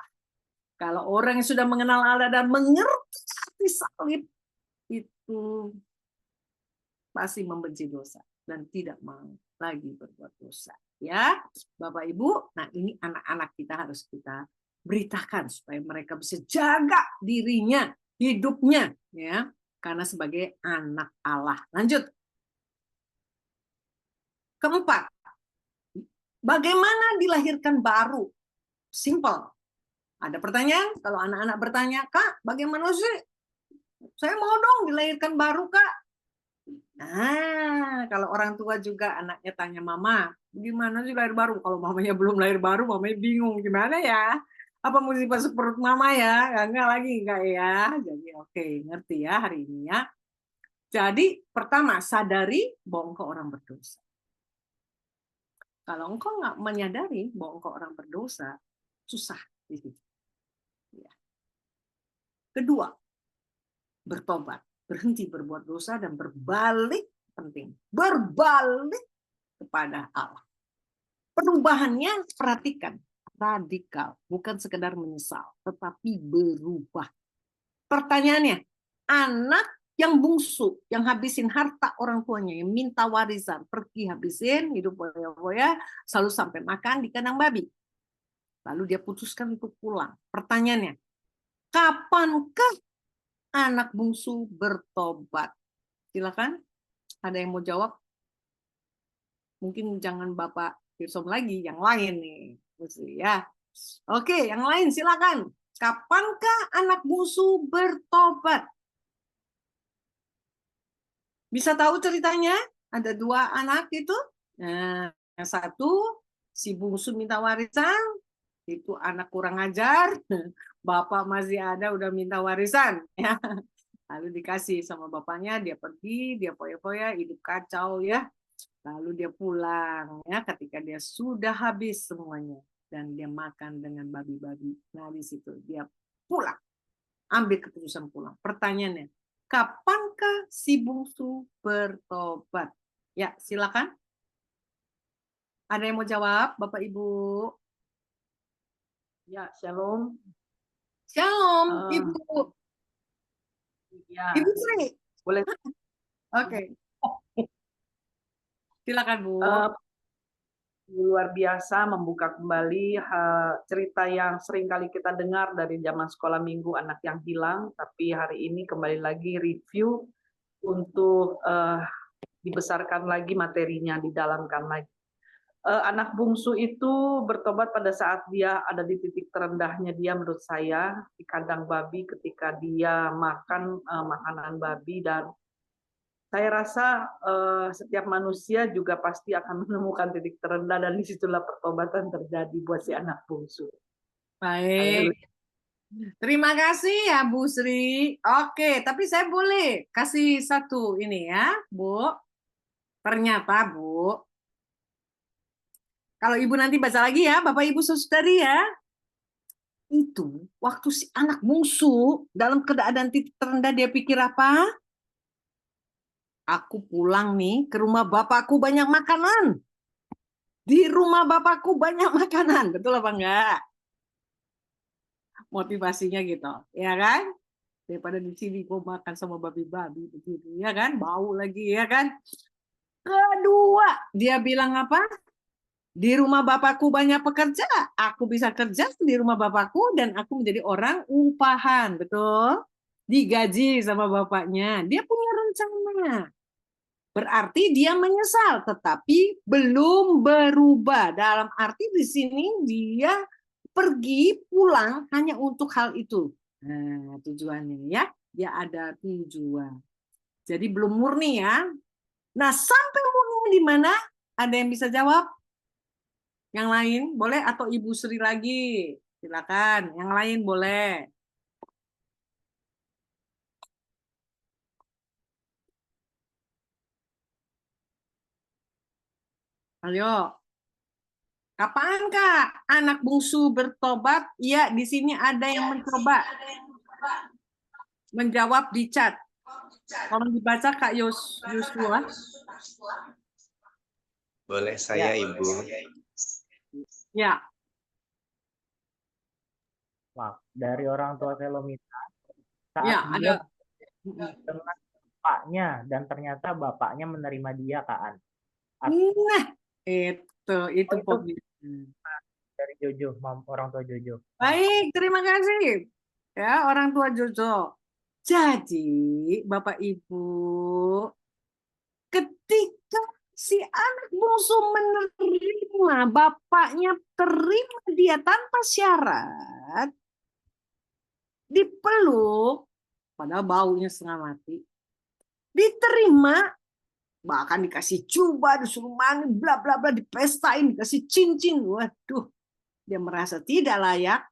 Kalau orang yang sudah mengenal Allah dan mengerti arti salib, itu pasti membenci dosa dan tidak mau lagi berbuat dosa. Ya, Bapak Ibu, nah ini anak-anak kita harus kita beritakan supaya mereka bisa jaga dirinya, hidupnya, ya, karena sebagai anak Allah. Lanjut. Keempat, bagaimana dilahirkan baru? Simple. Ada pertanyaan? Kalau anak-anak bertanya, Kak, bagaimana sih? Saya mau dong dilahirkan baru, Kak. Nah, kalau orang tua juga anaknya tanya mama, gimana sih lahir baru? Kalau mamanya belum lahir baru, mamanya bingung gimana ya? Apa mesti masuk perut mama ya? Enggak lagi, enggak ya. Jadi oke, ngerti ya hari ini ya. Jadi pertama, sadari bahwa engkau orang berdosa. Kalau engkau nggak menyadari bahwa engkau orang berdosa, susah. Ya. Kedua, bertobat, berhenti berbuat dosa dan berbalik, penting. Berbalik kepada Allah. Perubahannya, perhatikan, radikal, bukan sekedar menyesal, tetapi berubah. Pertanyaannya, anak yang bungsu, yang habisin harta orang tuanya, yang minta warisan, pergi habisin, hidup boya-boya, selalu sampai makan di kandang babi. Lalu dia putuskan untuk pulang. Pertanyaannya, kapankah anak bungsu bertobat? Silakan, ada yang mau jawab? Mungkin jangan Bapak Pirsom lagi, yang lain nih, ya. Oke, yang lain silakan. Kapankah anak bungsu bertobat? Bisa tahu ceritanya? Ada 2 anak itu. Nah, yang satu si bungsu minta warisan, itu anak kurang ajar. Bapak masih ada udah minta warisan, ya. Lalu dikasih sama bapaknya, dia pergi, dia poya-poya, hidup kacau, ya. Lalu dia pulang, ya, ketika dia sudah habis semuanya dan dia makan dengan babi-babi. Nah, di situ dia pulang, ambil keputusan pulang. Pertanyaannya, kapankah si bungsu bertobat? Ya, silakan. Ada yang mau jawab, Bapak Ibu? Ya, shalom. Shalom, Ibu. Ya, Ibu Sri. boleh. Oke. Silakan, Bu. luar biasa membuka kembali cerita yang sering kali kita dengar dari zaman sekolah minggu anak yang hilang, tapi hari ini kembali lagi review untuk dibesarkan lagi materinya, didalamkan lagi. Anak bungsu itu bertobat pada saat dia ada di titik terendahnya dia menurut saya di kandang babi ketika dia makan makanan babi, dan saya rasa setiap manusia juga pasti akan menemukan titik terendah dan disitulah pertobatan terjadi buat si anak bungsu. Baik. Terima kasih ya Bu Sri. Oke, tapi saya boleh kasih satu ini ya, Bu. Ternyata Bu, kalau Ibu nanti baca lagi ya, Bapak Ibu Saudari ya, itu waktu si anak bungsu dalam keadaan titik terendah dia pikir apa? Aku pulang nih ke rumah bapakku banyak makanan. Di rumah bapakku banyak makanan, betul apa enggak? Motivasinya gitu, ya kan? Daripada di sini gue makan sama babi-babi begitu, ya kan? Bau lagi, ya kan? Kedua, dia bilang apa? Di rumah bapakku banyak pekerja, aku bisa kerja di rumah bapakku dan aku menjadi orang upahan, betul? Digaji sama bapaknya. Dia punya rencana. Berarti dia menyesal, tetapi belum berubah. Dalam arti di sini dia pergi pulang hanya untuk hal itu. Nah, tujuannya ya, dia ada tujuan. Jadi belum murni ya. Nah, sampai murni di mana? Ada yang bisa jawab? Yang lain boleh atau Ibu Sri lagi? Silakan. Yang lain boleh. Ayo. Kapan Kak anak bungsu bertobat? Ya, di sini ada yang mencoba menjawab di chat. Tolong dibaca Kak Yosua. Boleh saya, Ibu. Ya. Maaf, dari orang tua Velomita saat Ya, dia ada. dengan bapaknya dan ternyata bapaknya menerima dia, Kak An. Nah, itu itu poinnya. dari Jojo, orang tua Jojo. Baik, terima kasih. Ya, orang tua Jojo. Jadi, Bapak Ibu, ketika si anak bungsu menerima, bapaknya terima dia tanpa syarat, dipeluk, padahal baunya setengah mati, diterima, bahkan dikasih jubah, disuruh mandi, bla bla bla, dipestain, dikasih cincin. Waduh, dia merasa tidak layak,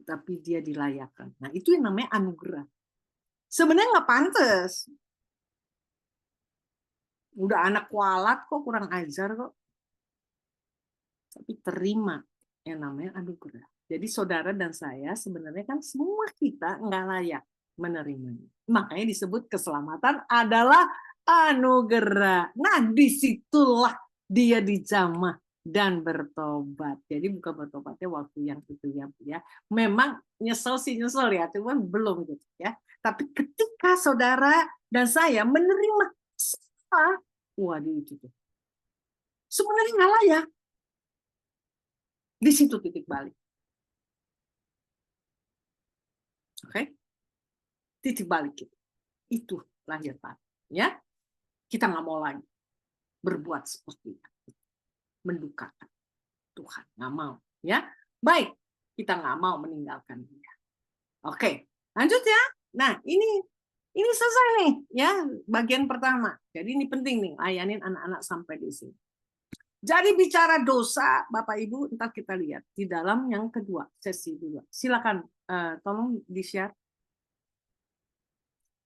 tapi dia dilayakkan. Nah, itu yang namanya anugerah. Sebenarnya nggak pantas. Udah anak kualat kok, kurang ajar kok. Tapi terima yang namanya anugerah. Jadi saudara dan saya sebenarnya kan semua kita nggak layak menerimanya. Makanya disebut keselamatan adalah anugerah. Nah, disitulah dia dijamah dan bertobat. Jadi bukan bertobatnya waktu yang itu ya. Memang nyesel sih nyesel ya, cuman belum gitu ya. Tapi ketika saudara dan saya menerima salah, waduh itu tuh. Sebenarnya nggak layak. Di situ titik balik. Oke? Titik balik itu. Itu lahir batin. Ya? Kita nggak mau lagi berbuat seperti itu. Mendukakan Tuhan. Nggak mau. Ya? Baik. Kita nggak mau meninggalkan dia. Oke. Lanjut ya. Nah, ini selesai nih. Ya, bagian pertama. Jadi ini penting nih. Layanin anak-anak sampai di sini. Jadi bicara dosa, Bapak Ibu, ntar kita lihat di dalam yang kedua, sesi kedua. Silakan, tolong di-share.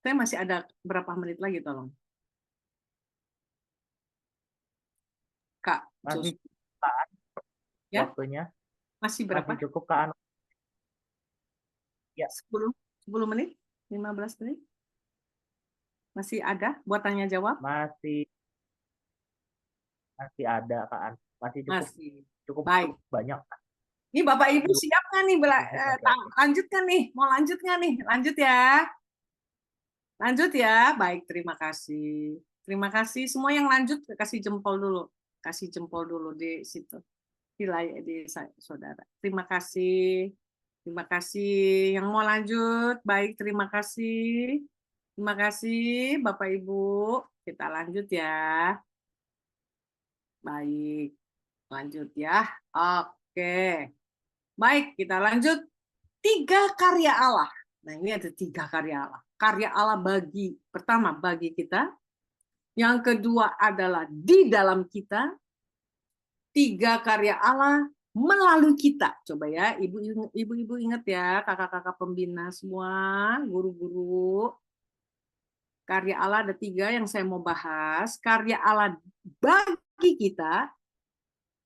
Saya masih ada berapa menit lagi, tolong. Kak, Masih ya? Waktunya Masih berapa? masih cukup, Kak An. Ya. 10 menit? 15 menit? Masih ada buat tanya jawab? Masih ada, Kak An. Masih cukup Baik. banyak. Ini Bapak Ibu siap nggak nih? Lanjutkan nih? Mau lanjut nggak nih? Lanjut ya. Lanjut ya. Baik, terima kasih. Terima kasih. Semua yang lanjut kasih jempol dulu. kasih jempol dulu di situ. Di saudara. Terima kasih. Terima kasih. Yang mau lanjut, baik, terima kasih. Terima kasih, Bapak Ibu. Kita lanjut ya. Baik, lanjut ya. Oke. Baik, kita lanjut. 3 karya Allah. Nah, ini ada 3 karya Allah. Karya Allah pertama bagi kita. Yang kedua adalah di dalam kita. 3 karya Allah melalui kita. Coba ya, ibu-ibu ingat ya, kakak-kakak pembina semua, guru-guru. Karya Allah ada 3 yang saya mau bahas. Karya Allah bagi kita,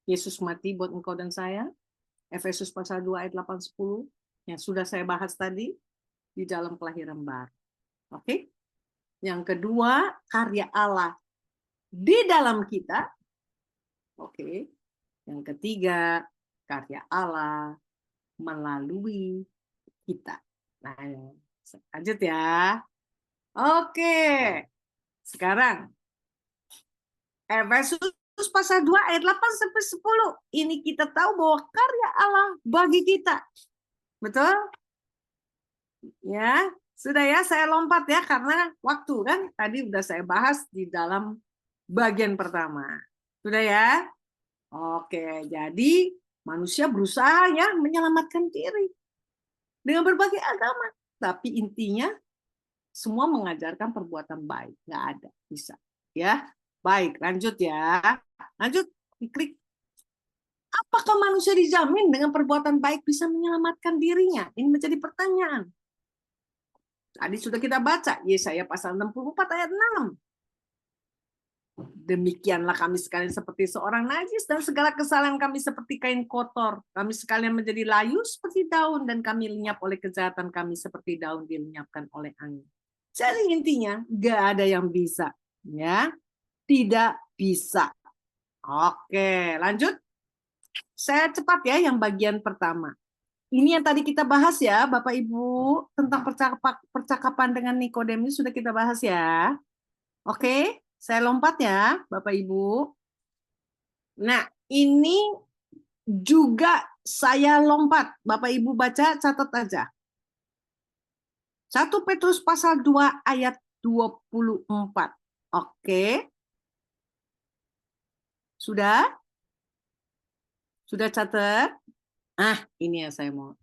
Yesus mati buat engkau dan saya. Efesus pasal 2 ayat 8-10 yang sudah saya bahas tadi di dalam kelahiran baru. Oke? Yang kedua, karya Allah di dalam kita. Oke. Yang ketiga, karya Allah melalui kita. Nah, lanjut ya. Oke. Sekarang Efesus pasal 2 ayat 8-10. Ini kita tahu bahwa karya Allah bagi kita. Betul? Ya, sudah ya, saya lompat ya karena waktu kan tadi udah saya bahas di dalam bagian pertama. Sudah ya? Oke, jadi manusia berusaha ya menyelamatkan diri dengan berbagai agama. Tapi intinya semua mengajarkan perbuatan baik. Nggak ada, bisa. Ya, baik, lanjut ya. Lanjut, diklik. Apakah manusia dijamin dengan perbuatan baik bisa menyelamatkan dirinya? Ini menjadi pertanyaan. Tadi sudah kita baca, Yesaya pasal 64 ayat 6. Demikianlah kami sekalian seperti seorang najis dan segala kesalahan kami seperti kain kotor. Kami sekalian menjadi layu seperti daun dan kami lenyap oleh kejahatan kami seperti daun dilenyapkan oleh angin. Jadi intinya nggak ada yang bisa, ya, tidak bisa. Oke, lanjut. Saya cepat ya yang bagian pertama. Ini yang tadi kita bahas ya, Bapak Ibu, tentang percakapan dengan Nikodemus sudah kita bahas ya. Oke, saya lompat ya, Bapak Ibu. Nah, ini juga saya lompat. Bapak Ibu baca, catat aja. 1 Petrus pasal 2 ayat 24. Oke. Sudah? Sudah catat? Ini yang saya mau.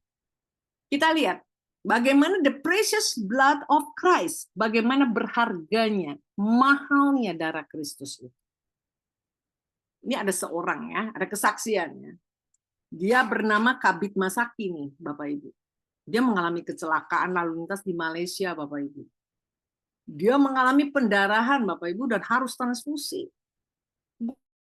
Kita lihat bagaimana the precious blood of Christ, bagaimana berharganya, mahalnya darah Kristus itu. Ini ada seorang ya, ada kesaksiannya. Dia bernama Kabit Masaki nih, Bapak Ibu. Dia mengalami kecelakaan lalu lintas di Malaysia, Bapak Ibu. Dia mengalami pendarahan, Bapak Ibu, dan harus transfusi.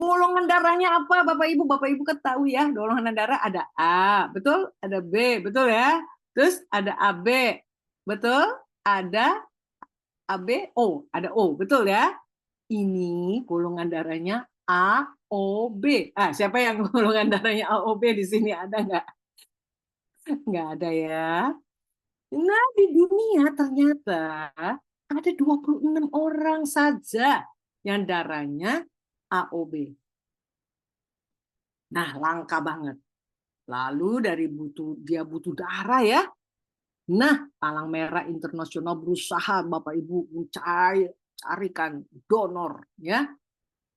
Golongan darahnya apa, Bapak Ibu? Bapak Ibu ketahui ya, golongan darah ada A, betul? Ada B, betul ya? Terus ada AB, betul? Ada AB, O, ada O, betul ya? Ini golongan darahnya AOB. Siapa yang golongan darahnya AOB di sini, ada nggak? Nggak ada ya. Nah, di dunia ternyata ada 26 orang saja yang darahnya AOB. Nah, langka banget. Lalu dia butuh darah ya. Nah, Palang Merah Internasional berusaha Bapak Ibu carikan donor ya.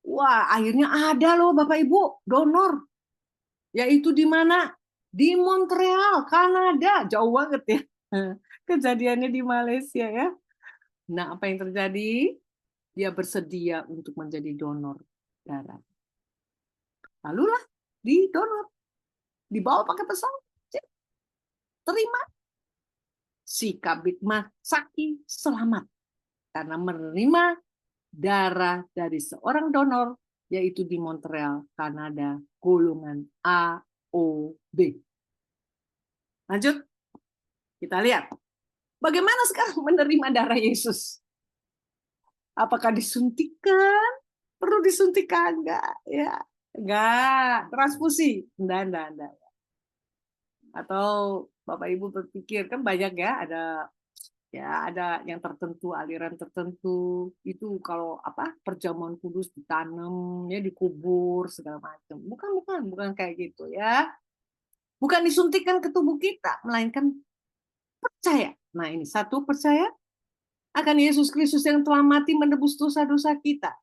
Wah, akhirnya ada loh Bapak Ibu donor. Yaitu di mana? Di Montreal, Kanada. Jauh banget ya. Kejadiannya di Malaysia ya. Nah, apa yang terjadi? Dia bersedia untuk menjadi donor darah. Lalu lah di donor. Dibawa pakai pesawat. Terima. Si Kabit Masaki selamat. Karena menerima darah dari seorang donor, yaitu di Montreal, Kanada, golongan AOB. Lanjut. Kita lihat. Bagaimana sekarang menerima darah Yesus? Apakah disuntikan? Perlu disuntikan? Enggak. Ya. Enggak. Transfusi? Enggak. Atau Bapak Ibu berpikir, kan banyak ya, ada Ya, ada yang tertentu, aliran tertentu itu kalau apa perjamuan kudus ditanam, ya dikubur segala macam. Bukan kayak gitu ya. Bukan disuntikkan ke tubuh kita, melainkan percaya. Nah, ini satu, percaya akan Yesus Kristus yang telah mati menebus dosa-dosa kita.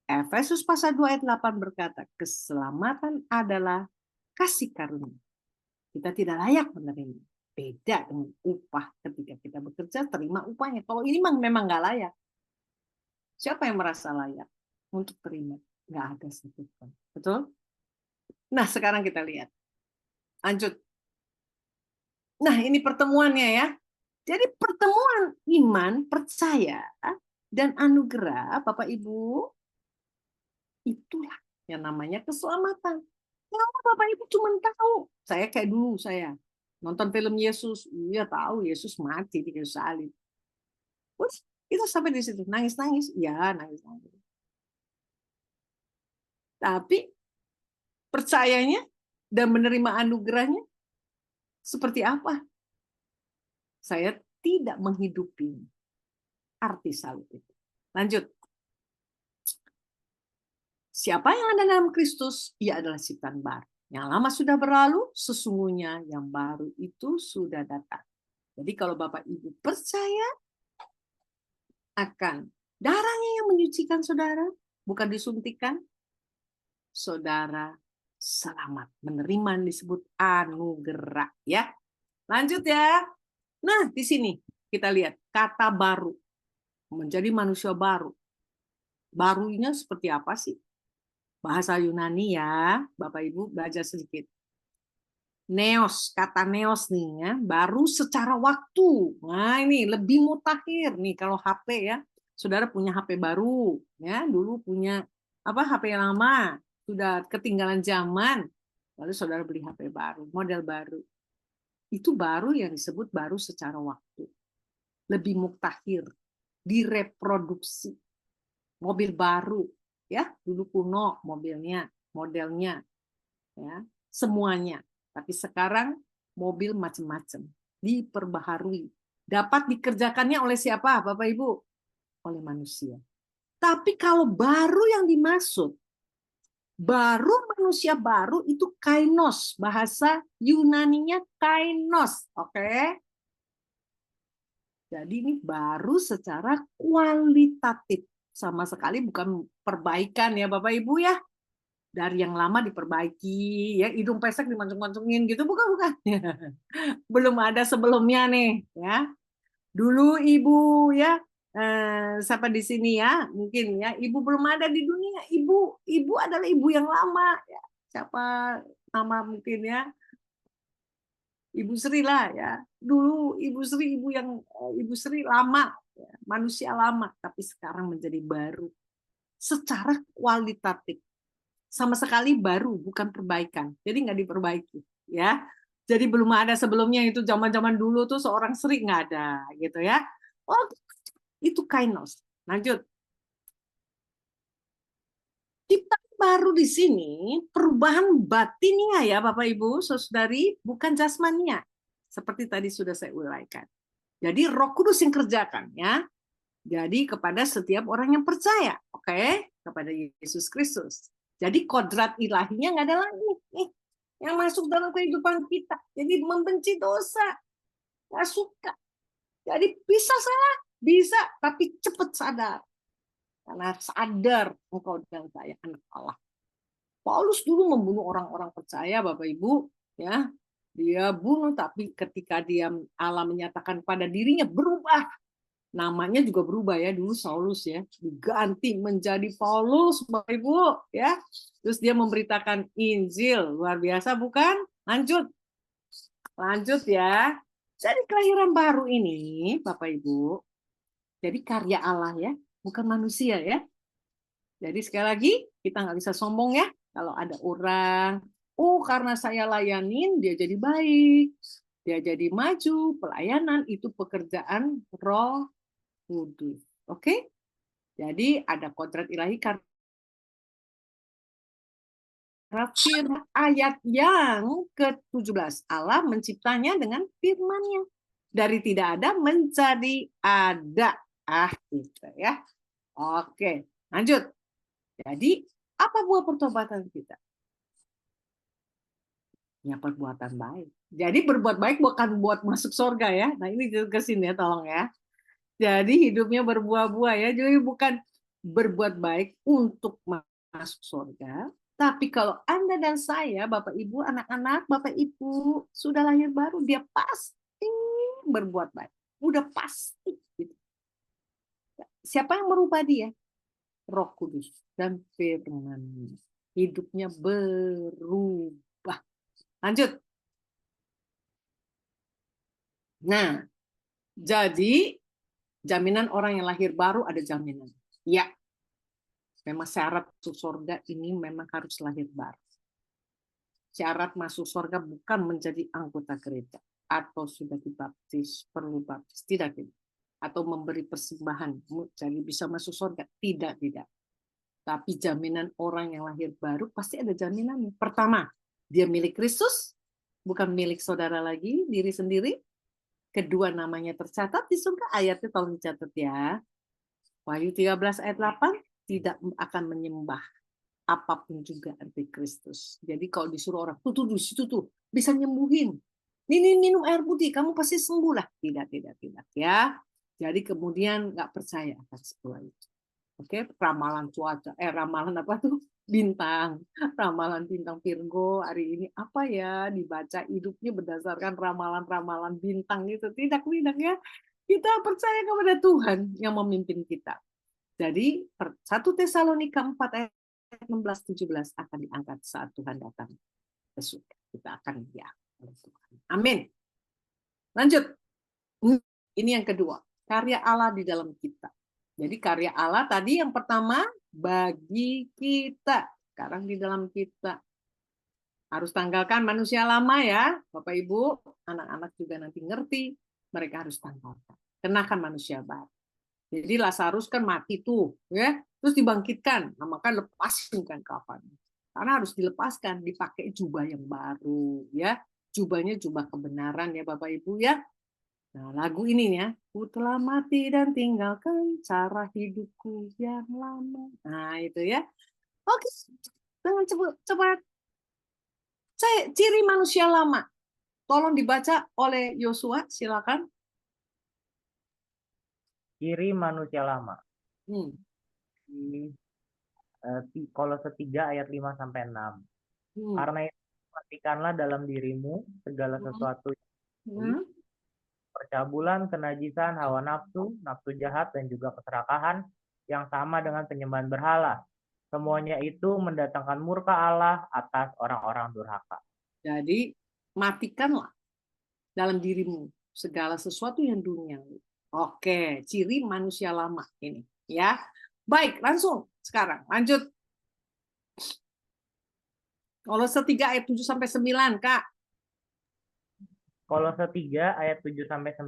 Efesus pasal 2 ayat 8 berkata, keselamatan adalah kasih karunia. Kita tidak layak menerima. Beda dengan upah, ketika kita bekerja terima upahnya. Kalau ini memang nggak layak. Siapa yang merasa layak untuk terima? Nggak ada satupun. Betul? Nah, sekarang kita lihat. Lanjut. Nah, ini pertemuannya ya. Jadi pertemuan iman, percaya, dan anugerah, Bapak Ibu, itulah yang namanya keselamatan. Kalau Bapak Ibu cuma tahu, saya kayak dulu saya nonton film Yesus, iya tahu Yesus mati di kayu salib. Terus kita sampai di situ nangis-nangis, ya nangis-nangis. Tapi percayanya dan menerima anugerahnya seperti apa? Saya tidak menghidupi arti salib itu. Lanjut. Siapa yang ada dalam Kristus, ia adalah ciptaan baru. Yang lama sudah berlalu, sesungguhnya yang baru itu sudah datang. Jadi kalau Bapak Ibu percaya akan darahnya yang menyucikan saudara, bukan disuntikan, saudara selamat. Menerima yang disebut anugerah. Ya. Lanjut ya. Nah, di sini kita lihat kata baru. Menjadi manusia baru. Barunya seperti apa sih? Bahasa Yunani ya, Bapak Ibu belajar sedikit. Neos, kata neos nih ya, baru secara waktu. Nah ini lebih mutakhir nih kalau HP ya. Saudara punya HP baru ya, dulu punya apa HP yang lama, sudah ketinggalan zaman. Lalu saudara beli HP baru, model baru. Itu baru yang disebut baru secara waktu. Lebih mutakhir, direproduksi. Mobil baru ya, dulu kuno mobilnya, modelnya ya, semuanya. Tapi sekarang mobil macam-macam diperbaharui. Dapat dikerjakannya oleh siapa, Bapak Ibu? Oleh manusia. Tapi kalau baru yang dimaksud, baru manusia baru itu kainos, bahasa Yunaninya kainos, oke? Jadi ini baru secara kualitatif, sama sekali bukan perbaikan ya Bapak Ibu ya. Dari yang lama diperbaiki, ya hidung pesek dimancung-mancungin gitu, bukan. Belum ada sebelumnya nih, ya. Dulu ibu ya, siapa di sini ya, mungkin ya, ibu belum ada di dunia, ibu adalah ibu yang lama, ya. Siapa nama mungkin ya, Ibu Sri lah ya. Dulu Ibu Sri lama, ya. Manusia lama, tapi sekarang menjadi baru, secara kualitatif. Sama sekali baru, bukan perbaikan. Jadi nggak diperbaiki, ya. Jadi belum ada sebelumnya itu zaman-zaman dulu tuh seorang Sri nggak ada, gitu ya. Oh, itu kainos. Lanjut. Ciptaan baru di sini perubahan batinnya ya, Bapak Ibu, saudari, bukan jasmania. Seperti tadi sudah saya uraikan. Jadi Roh Kudus yang kerjakan, ya. Jadi kepada setiap orang yang percaya, oke, kepada Yesus Kristus. Jadi kodrat ilahinya nggak ada lagi nih yang masuk dalam kehidupan kita. Jadi membenci dosa, nggak suka. Jadi bisa salah, bisa, tapi cepat sadar. Karena sadar engkau dan saya anak Allah. Paulus dulu membunuh orang-orang percaya, Bapak Ibu, ya. Dia bunuh, tapi ketika Allah menyatakan pada dirinya berubah. Namanya juga berubah ya, dulu Saulus ya, diganti menjadi Paulus, Bapak Ibu ya. Terus dia memberitakan Injil, luar biasa bukan? Lanjut ya. Jadi kelahiran baru ini, Bapak Ibu, jadi karya Allah ya, bukan manusia ya. Jadi sekali lagi kita nggak bisa sombong ya, kalau ada orang, oh karena saya layanin dia jadi baik, dia jadi maju, pelayanan itu pekerjaan Roh Kudus. Oke? Jadi ada kodrat ilahi karena firman ayat yang ke-17. Allah menciptanya dengan firman-Nya. Dari tidak ada menjadi ada. Gitu ya. Oke, lanjut. Jadi, apa buah pertobatan kita? Ya, perbuatan baik. Jadi berbuat baik bukan buat masuk surga ya. Nah, ini ke sini ya, tolong ya. Jadi hidupnya berbuah-buah ya. Jadi bukan berbuat baik untuk masuk surga. Tapi kalau Anda dan saya, Bapak Ibu, anak-anak, Bapak Ibu, sudah lahir baru, dia pasti berbuat baik. Udah pasti. Siapa yang merubah dia? Roh Kudus dan firman. Hidupnya berubah. Lanjut. Nah, jadi jaminan orang yang lahir baru ada jaminan. Ya, memang syarat masuk surga ini memang harus lahir baru. Syarat masuk surga bukan menjadi anggota gereja atau sudah dibaptis, perlu baptis, tidak. Atau memberi persembahan, jadi bisa masuk surga, tidak. Tapi jaminan orang yang lahir baru pasti ada jaminannya. Pertama, dia milik Kristus, bukan milik saudara lagi, diri sendiri. Kedua, namanya tercatat di surga, ayatnya tolong dicatat ya. Wahyu 13 ayat 8, tidak akan menyembah apapun juga antikristus. Jadi kalau disuruh orang, tuh di situ tuh, bisa nyembuhin. Ini minum air putih, kamu pasti sembuh lah. Tidak ya. Jadi kemudian nggak percaya akan sebuah itu. Oke, ramalan cuaca, ramalan apa tuh? Bintang, ramalan bintang Virgo hari ini apa ya, dibaca hidupnya berdasarkan ramalan-ramalan bintang itu. Tidak ya. Kita percaya kepada Tuhan yang memimpin kita. Jadi 1 Tesalonika 4 ayat 16-17 akan diangkat saat Tuhan datang ke surga. Kita akan diangkat oleh Tuhan. Amin. Lanjut. Ini yang kedua, karya Allah di dalam kita. Jadi karya Allah tadi yang pertama bagi kita, sekarang di dalam kita. Harus tanggalkan manusia lama ya, Bapak Ibu, anak-anak juga nanti ngerti, mereka harus tanggalkan. Kenakan manusia baru. Jadi Lazarus kan mati tuh, ya, terus dibangkitkan, nah, maka lepasin kan kafannya. Karena harus dilepaskan, dipakai jubah yang baru, ya, jubahnya jubah kebenaran ya Bapak Ibu ya. Nah, lagu ini ya, ku telah mati dan tinggalkan cara hidupku yang lama. Nah, itu ya. Oke, dengan cepat. Ciri manusia lama. Tolong dibaca oleh Yosua, silakan. Ciri manusia lama. Kolose 3 ayat 5 sampai 6. Karena itu matikanlah dalam dirimu segala sesuatu yang percabulan, kenajisan, hawa nafsu, nafsu jahat, dan juga keserakahan yang sama dengan penyembahan berhala. Semuanya itu mendatangkan murka Allah atas orang-orang durhaka. Jadi, matikanlah dalam dirimu segala sesuatu yang duniawi. Oke, ciri manusia lama ini. Ya, baik, langsung sekarang. Lanjut. Kolose 3 ayat 7-9, Kak. Kolose 3 ayat 7-9,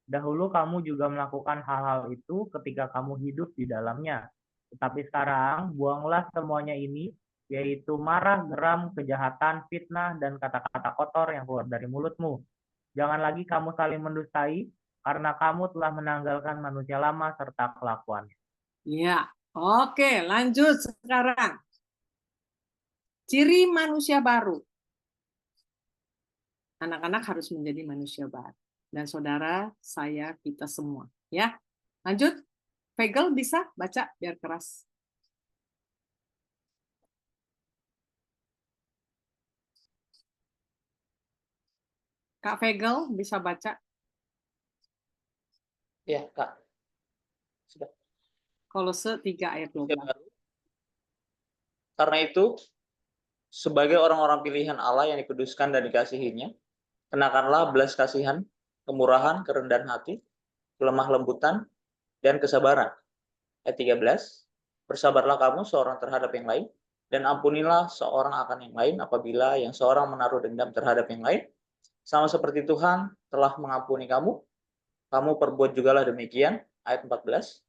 dahulu kamu juga melakukan hal-hal itu ketika kamu hidup di dalamnya. Tetapi sekarang buanglah semuanya ini, yaitu marah, geram, kejahatan, fitnah, dan kata-kata kotor yang keluar dari mulutmu. Jangan lagi kamu saling mendustai, karena kamu telah menanggalkan manusia lama serta kelakuannya. Ya, oke, lanjut sekarang. Ciri manusia baru. Anak-anak harus menjadi manusia baru. Dan saudara, saya, kita semua. Ya, lanjut. Fegel bisa baca biar keras. Kak Fegel bisa baca? Ya, Kak. Sudah. Kolose 3 ayat 12. Karena itu, sebagai orang-orang pilihan Allah yang dikuduskan dan dikasihinya, kenakanlah belas kasihan, kemurahan, kerendahan hati, kelemah lembutan, dan kesabaran. Ayat 13, bersabarlah kamu seorang terhadap yang lain, dan ampunilah seorang akan yang lain apabila yang seorang menaruh dendam terhadap yang lain. Sama seperti Tuhan telah mengampuni kamu, kamu perbuat jugalah demikian. Ayat 14,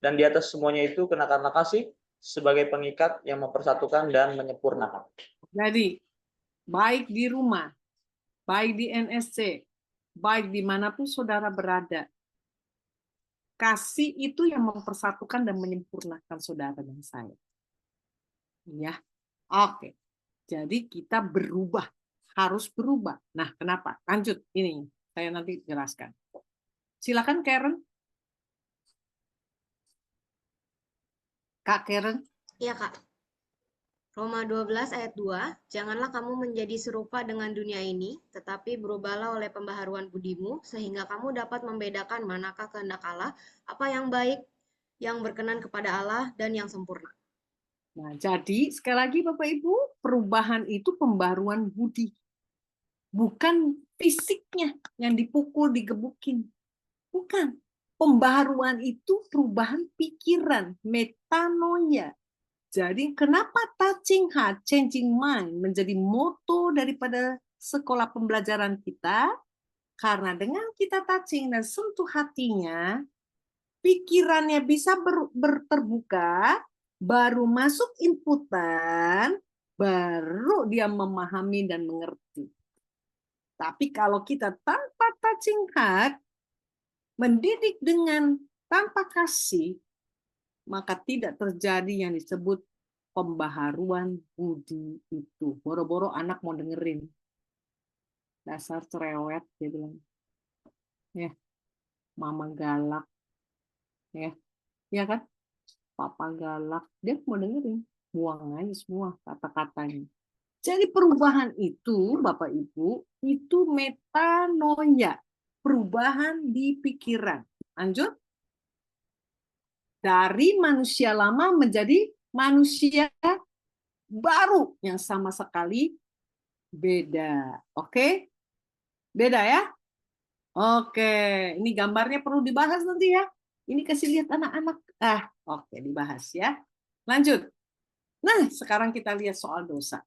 dan di atas semuanya itu kenakanlah kasih sebagai pengikat yang mempersatukan dan menyempurnakan. Jadi, baik di rumah, baik di NSC, baik dimanapun saudara berada. Kasih itu yang mempersatukan dan menyempurnakan saudara dan saya. Ya, oke. Jadi kita berubah, harus berubah. Nah, kenapa? Lanjut, ini saya nanti jelaskan. Silakan Karen. Kak Karen. Iya, Kak. Roma 12 ayat 2, janganlah kamu menjadi serupa dengan dunia ini, tetapi berubahlah oleh pembaharuan budimu, sehingga kamu dapat membedakan manakah kehendak Allah, apa yang baik, yang berkenan kepada Allah, dan yang sempurna. Nah, jadi sekali lagi Bapak Ibu, perubahan itu pembaruan budi. Bukan fisiknya yang dipukul, digebukin. Bukan. Pembaharuan itu perubahan pikiran, metanoia. Jadi kenapa touching heart, changing mind menjadi moto daripada sekolah pembelajaran kita? Karena dengan kita touching dan sentuh hatinya, pikirannya bisa terbuka, baru masuk inputan, baru dia memahami dan mengerti. Tapi kalau kita tanpa touching heart, mendidik dengan tanpa kasih, maka tidak terjadi yang disebut pembaharuan budi itu. Boro-boro anak mau dengerin. Dasar cerewet, dia bilang. Ya, mama galak. Ya kan? Papa galak. Dia mau dengerin. Buang aja semua kata-katanya. Jadi perubahan itu, Bapak Ibu, itu metanoia. Perubahan di pikiran. Lanjut. Dari manusia lama menjadi manusia baru yang sama sekali beda. Oke? Beda ya? Oke, ini gambarnya perlu dibahas nanti ya. Ini kasih lihat anak-anak. Oke, dibahas ya. Lanjut. Nah, sekarang kita lihat soal dosa.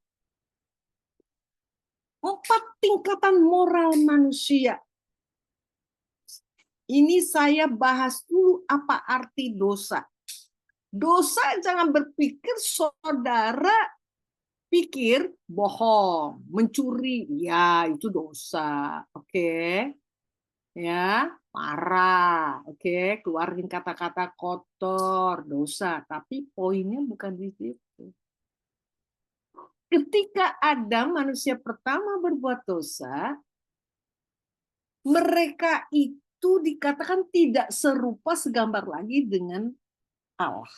4 tingkatan moral manusia. Ini saya bahas dulu apa arti dosa. Dosa jangan berpikir saudara pikir bohong, mencuri, ya itu dosa. Oke. Ya, marah. Oke, keluarin kata-kata kotor, dosa. Tapi poinnya bukan di situ. Ketika Adam manusia pertama berbuat dosa, mereka itu dikatakan tidak serupa segambar lagi dengan Allah.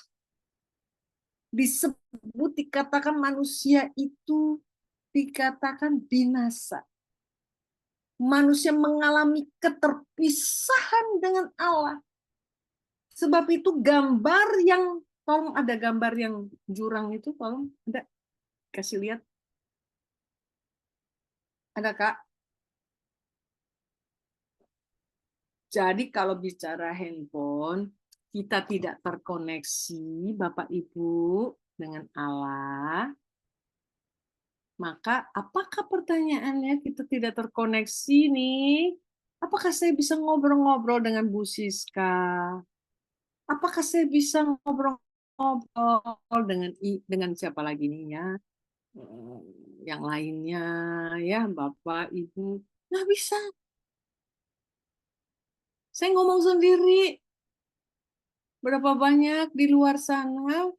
Disebut dikatakan manusia itu dikatakan binasa. Manusia mengalami keterpisahan dengan Allah. Sebab itu gambar yang, tolong ada gambar yang jurang itu, tolong ada, kasih lihat. Ada Kak? Jadi kalau bicara handphone, kita tidak terkoneksi, Bapak Ibu, dengan Allah, maka apakah pertanyaannya kita tidak terkoneksi nih? Apakah saya bisa ngobrol-ngobrol dengan Bu Siska? Apakah saya bisa ngobrol-ngobrol dengan siapa lagi nih ya? Yang lainnya ya, Bapak, Ibu. Nggak bisa. Saya ngomong sendiri. Berapa banyak di luar sana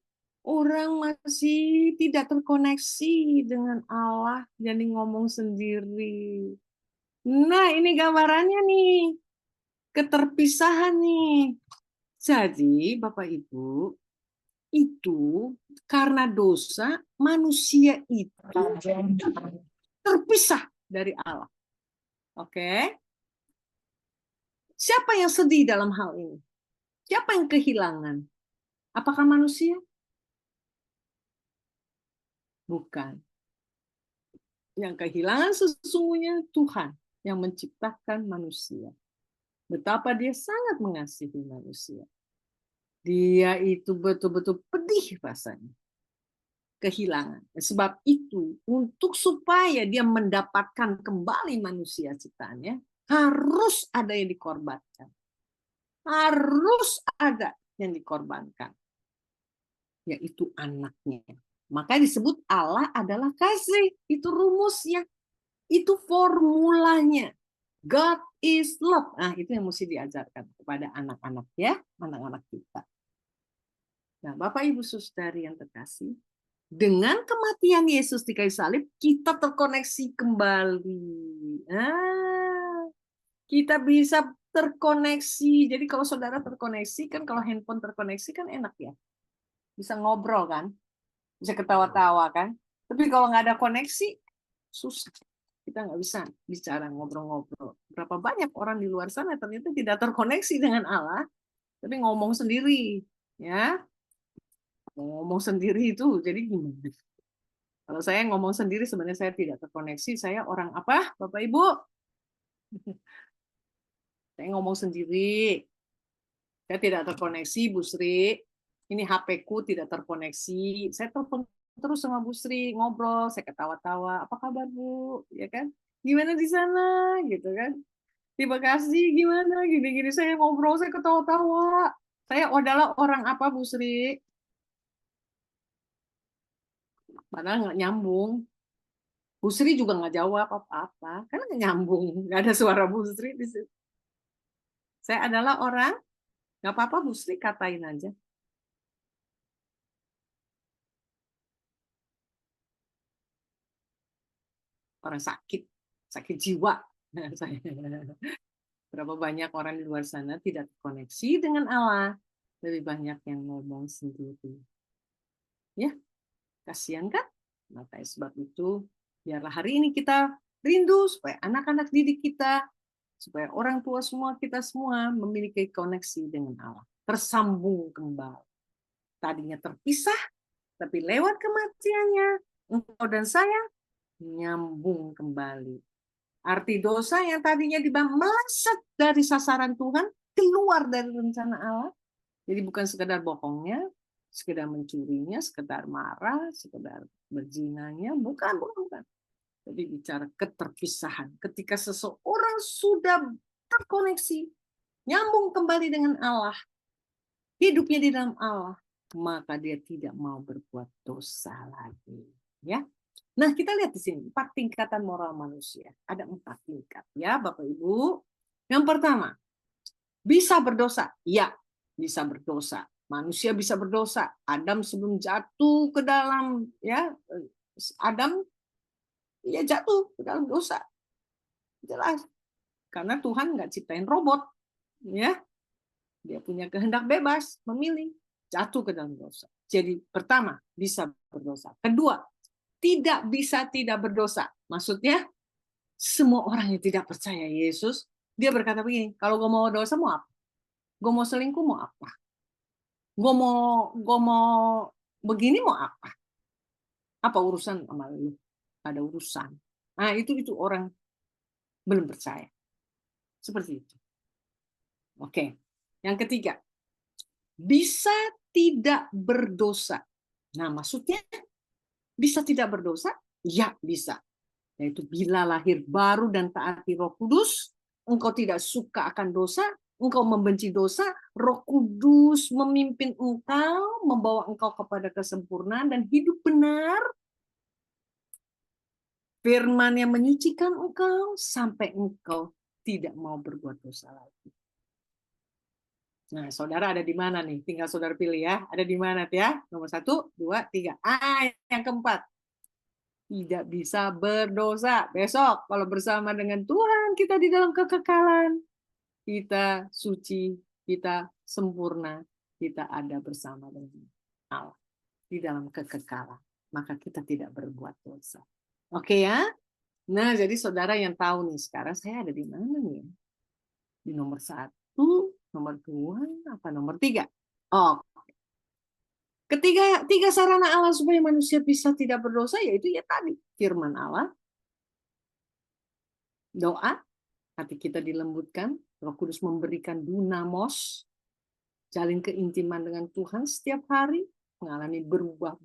orang masih tidak terkoneksi dengan Allah, jadi ngomong sendiri. Nah, ini gambarannya nih. Keterpisahan nih. Jadi, Bapak Ibu, itu karena dosa manusia itu terpisah dari Allah. Oke? Siapa yang sedih dalam hal ini? Siapa yang kehilangan? Apakah manusia? Bukan. Yang kehilangan sesungguhnya Tuhan yang menciptakan manusia. Betapa dia sangat mengasihi manusia. Dia itu betul-betul pedih rasanya. Kehilangan. Sebab itu, untuk supaya dia mendapatkan kembali manusia ciptaannya, harus ada yang dikorbankan. Harus ada yang dikorbankan. Yaitu anaknya. Maka disebut Allah adalah kasih. Itu rumusnya. Itu formulanya. God is love. Nah, itu yang mesti diajarkan kepada anak-anak ya, anak-anak kita. Nah, Bapak Ibu Saudari yang terkasih, dengan kematian Yesus di kayu salib, kita terkoneksi kembali. Kita bisa terkoneksi. Jadi kalau saudara terkoneksi, kan kalau handphone terkoneksi kan enak ya. Bisa ngobrol kan, bisa ketawa-tawa kan. Tapi kalau nggak ada koneksi, susah. Kita nggak bisa bicara, ngobrol-ngobrol. Berapa banyak orang di luar sana ternyata tidak terkoneksi dengan Allah, tapi ngomong sendiri. Ya, ngomong sendiri itu, jadi gimana? Kalau saya ngomong sendiri, sebenarnya saya tidak terkoneksi. Saya orang apa, Bapak Ibu? Saya ngomong sendiri. Saya tidak terkoneksi, Bu Sri. Ini HP-ku tidak terkoneksi. Saya telepon terus sama Bu Sri, ngobrol, saya ketawa-tawa. Apa kabar, Bu? Ya kan? Gimana di sana? Gitu kan? Terima kasih, gimana? Gini-gini saya ngobrol, saya ketawa-tawa. Saya adalah orang apa, Bu Sri? Padahal nggak nyambung. Bu Sri juga nggak jawab apa-apa, karena nggak nyambung, nggak ada suara Bu Sri di situ. Saya adalah orang, nggak apa-apa Bu Sri, katain aja. Orang sakit jiwa. Berapa banyak orang di luar sana tidak terkoneksi dengan Allah, lebih banyak yang ngomong sendiri. Ya, kasihan kan? Maka sebab itu, biarlah hari ini kita rindu supaya anak-anak didik kita, supaya orang tua semua, kita semua memiliki koneksi dengan Allah. Tersambung kembali. Tadinya terpisah, tapi lewat kematiannya, engkau dan saya nyambung kembali. Arti dosa yang tadinya meleset dari sasaran Tuhan, keluar dari rencana Allah. Jadi bukan sekedar bohongnya, sekedar mencurinya, sekedar marah, sekedar berzinanya, bukan. Tapi bicara keterpisahan. Ketika seseorang sudah terkoneksi, nyambung kembali dengan Allah, hidupnya di dalam Allah, maka dia tidak mau berbuat dosa lagi. Ya. Nah, kita lihat di sini 4 tingkatan moral manusia. Ada 4 tingkat ya, Bapak Ibu. Yang pertama, bisa berdosa. Ya, bisa berdosa. Manusia bisa berdosa. Adam sebelum jatuh ke dalam Adam ya jatuh ke dalam dosa. Jelas. Karena Tuhan nggak ciptain robot. Ya. Dia punya kehendak bebas, memilih, jatuh ke dalam dosa. Jadi pertama, bisa berdosa. Kedua, tidak bisa tidak berdosa. Maksudnya, semua orang yang tidak percaya Yesus, dia berkata begini, kalau gue mau dosa mau apa? Gue mau selingkuh mau apa? Gue mau begini mau apa? Apa urusan sama lu? Ada urusan. Nah, itu orang belum percaya. Seperti itu. Oke. Yang ketiga, bisa tidak berdosa. Nah, maksudnya bisa tidak berdosa? Ya, bisa. Yaitu bila lahir baru dan taati Roh Kudus, engkau tidak suka akan dosa, engkau membenci dosa, Roh Kudus memimpin engkau, membawa engkau kepada kesempurnaan dan hidup benar. Firman yang menyucikan engkau sampai engkau tidak mau berbuat dosa lagi. Nah, saudara ada di mana nih? Tinggal saudara pilih ya. Ada di mana ya? Nomor 1, 2, 3. Yang keempat. Tidak bisa berdosa. Besok kalau bersama dengan Tuhan kita di dalam kekekalan. Kita suci, kita sempurna, kita ada bersama dengan Allah di dalam kekekalan. Maka kita tidak berbuat dosa. Oke ya? Nah, jadi saudara yang tahu nih, sekarang saya ada di mana nih? Di nomor 1, nomor 2, apa nomor 3? Oh, tiga sarana Allah supaya manusia bisa tidak berdosa, yaitu ya tadi, firman Allah, doa, hati kita dilembutkan, Roh Kudus memberikan dunamos, jalin keintiman dengan Tuhan setiap hari, mengalami berubah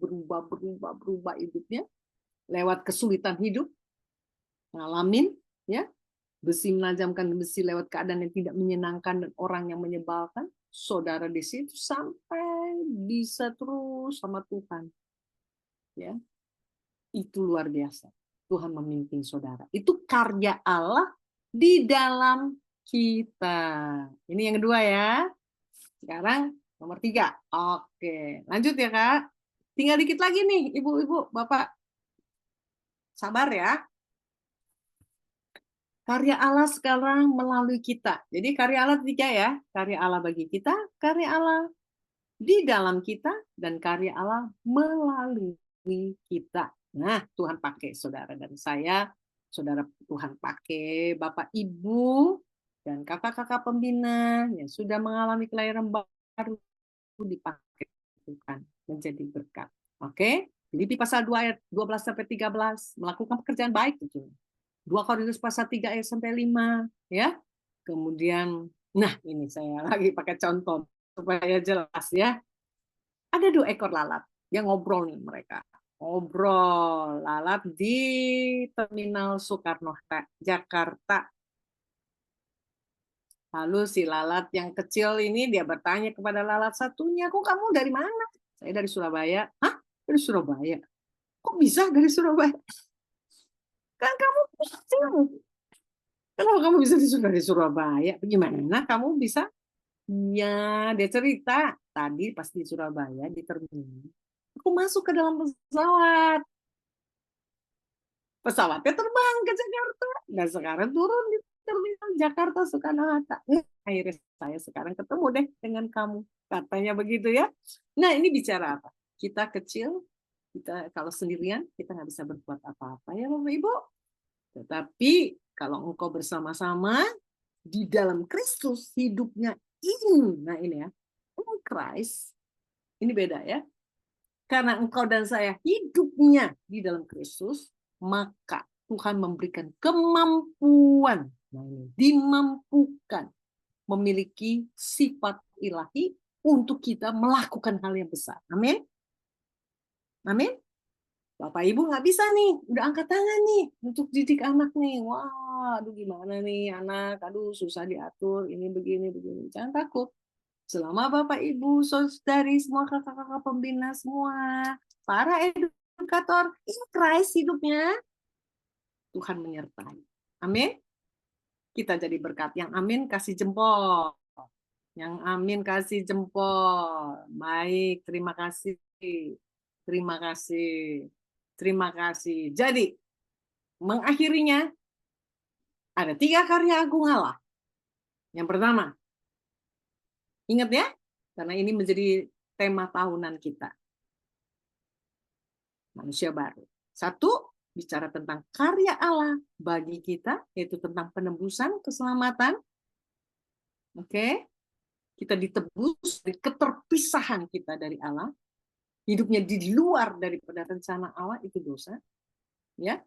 hidupnya, lewat kesulitan hidup, ngalamin, ya, besi menajamkan besi lewat keadaan yang tidak menyenangkan dan orang yang menyebalkan, saudara di situ sampai bisa terus sama Tuhan. Ya. Itu luar biasa. Tuhan memimpin saudara. Itu karya Allah di dalam kita. Ini yang kedua ya. Sekarang nomor 3. Oke, lanjut ya Kak. Tinggal dikit lagi nih, Ibu-ibu, Bapak. Sabar ya. Karya Allah sekarang melalui kita. Jadi karya Allah 3 ya. Karya Allah bagi kita, karya Allah di dalam kita, dan karya Allah melalui kita. Nah, Tuhan pakai saudara dan saya, saudara Tuhan pakai Bapak Ibu dan kakak-kakak pembina yang sudah mengalami kelahiran baru, dipakai Tuhan menjadi berkat. Oke? Filipi pasal 2 ayat 12 sampai 13, melakukan pekerjaan baik itu. 2 Korintus pasal 3 ayat sampai 5 ya. Kemudian nah ini saya lagi pakai contoh supaya jelas ya. Ada 2 ekor lalat yang ngobrol nih mereka. Ngobrol lalat di Terminal Soekarno-Hatta, Jakarta. Lalu si lalat yang kecil ini dia bertanya kepada lalat satunya, "Kok kamu dari mana?" "Saya dari Surabaya." "Hah? Dari Surabaya? Kok bisa dari Surabaya? Kan kamu kecil. Kenapa kamu bisa dari Surabaya? Gimana kamu bisa?" Ya, dia cerita tadi pas di Surabaya di terminal, aku masuk ke dalam pesawat. Pesawatnya terbang ke Jakarta dan sekarang turun di terminal Jakarta Soekarno-Hatta. Akhirnya saya sekarang ketemu deh dengan kamu. Katanya begitu ya. Nah, ini bicara apa? Kita kecil, kita kalau sendirian kita nggak bisa berbuat apa-apa ya Bapak Ibu. Tetapi kalau engkau bersama-sama di dalam Kristus, hidupnya ini, nah ini ya, in Christ, ini beda ya. Karena engkau dan saya hidupnya di dalam Kristus, maka Tuhan memberikan kemampuan, nah ini, dimampukan memiliki sifat ilahi untuk kita melakukan hal yang besar. Amin. Amin. Bapak Ibu nggak bisa nih, udah angkat tangan nih untuk didik anak nih. Wah, aduh gimana nih anak, aduh susah diatur, ini begini. Jangan takut. Selama Bapak Ibu, saudari, semua kakak-kakak pembina semua, para edukator, in Christ hidupnya, Tuhan menyertai. Amin. Kita jadi berkat. Yang amin kasih jempol. Yang amin kasih jempol. Baik, terima kasih. Terima kasih. Terima kasih. Jadi, mengakhirinya, ada 3 karya agung Allah. Yang pertama, ingat ya, karena ini menjadi tema tahunan kita. Manusia baru. 1, bicara tentang karya Allah bagi kita, yaitu tentang penebusan, keselamatan. Oke, kita ditebus dari keterpisahan kita dari Allah. Hidupnya di luar daripada rencana Allah, itu dosa. Ya,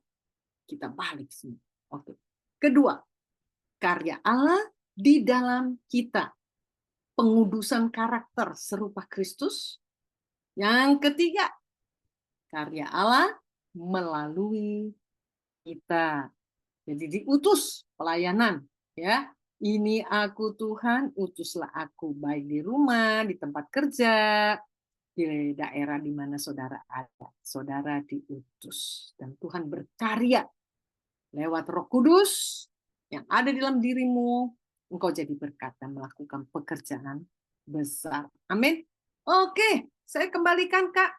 kita balik semua. Oke. Kedua, karya Allah di dalam kita, pengudusan karakter serupa Kristus. Yang ketiga, karya Allah melalui kita. Jadi diutus pelayanan, ya. Ini aku Tuhan, utuslah aku, baik di rumah, di tempat kerja, di daerah di mana saudara ada. Saudara diutus dan Tuhan berkarya lewat Roh Kudus yang ada di dalam dirimu. Engkau jadi berkat dan melakukan pekerjaan besar. Amin. Oke, saya kembalikan Kak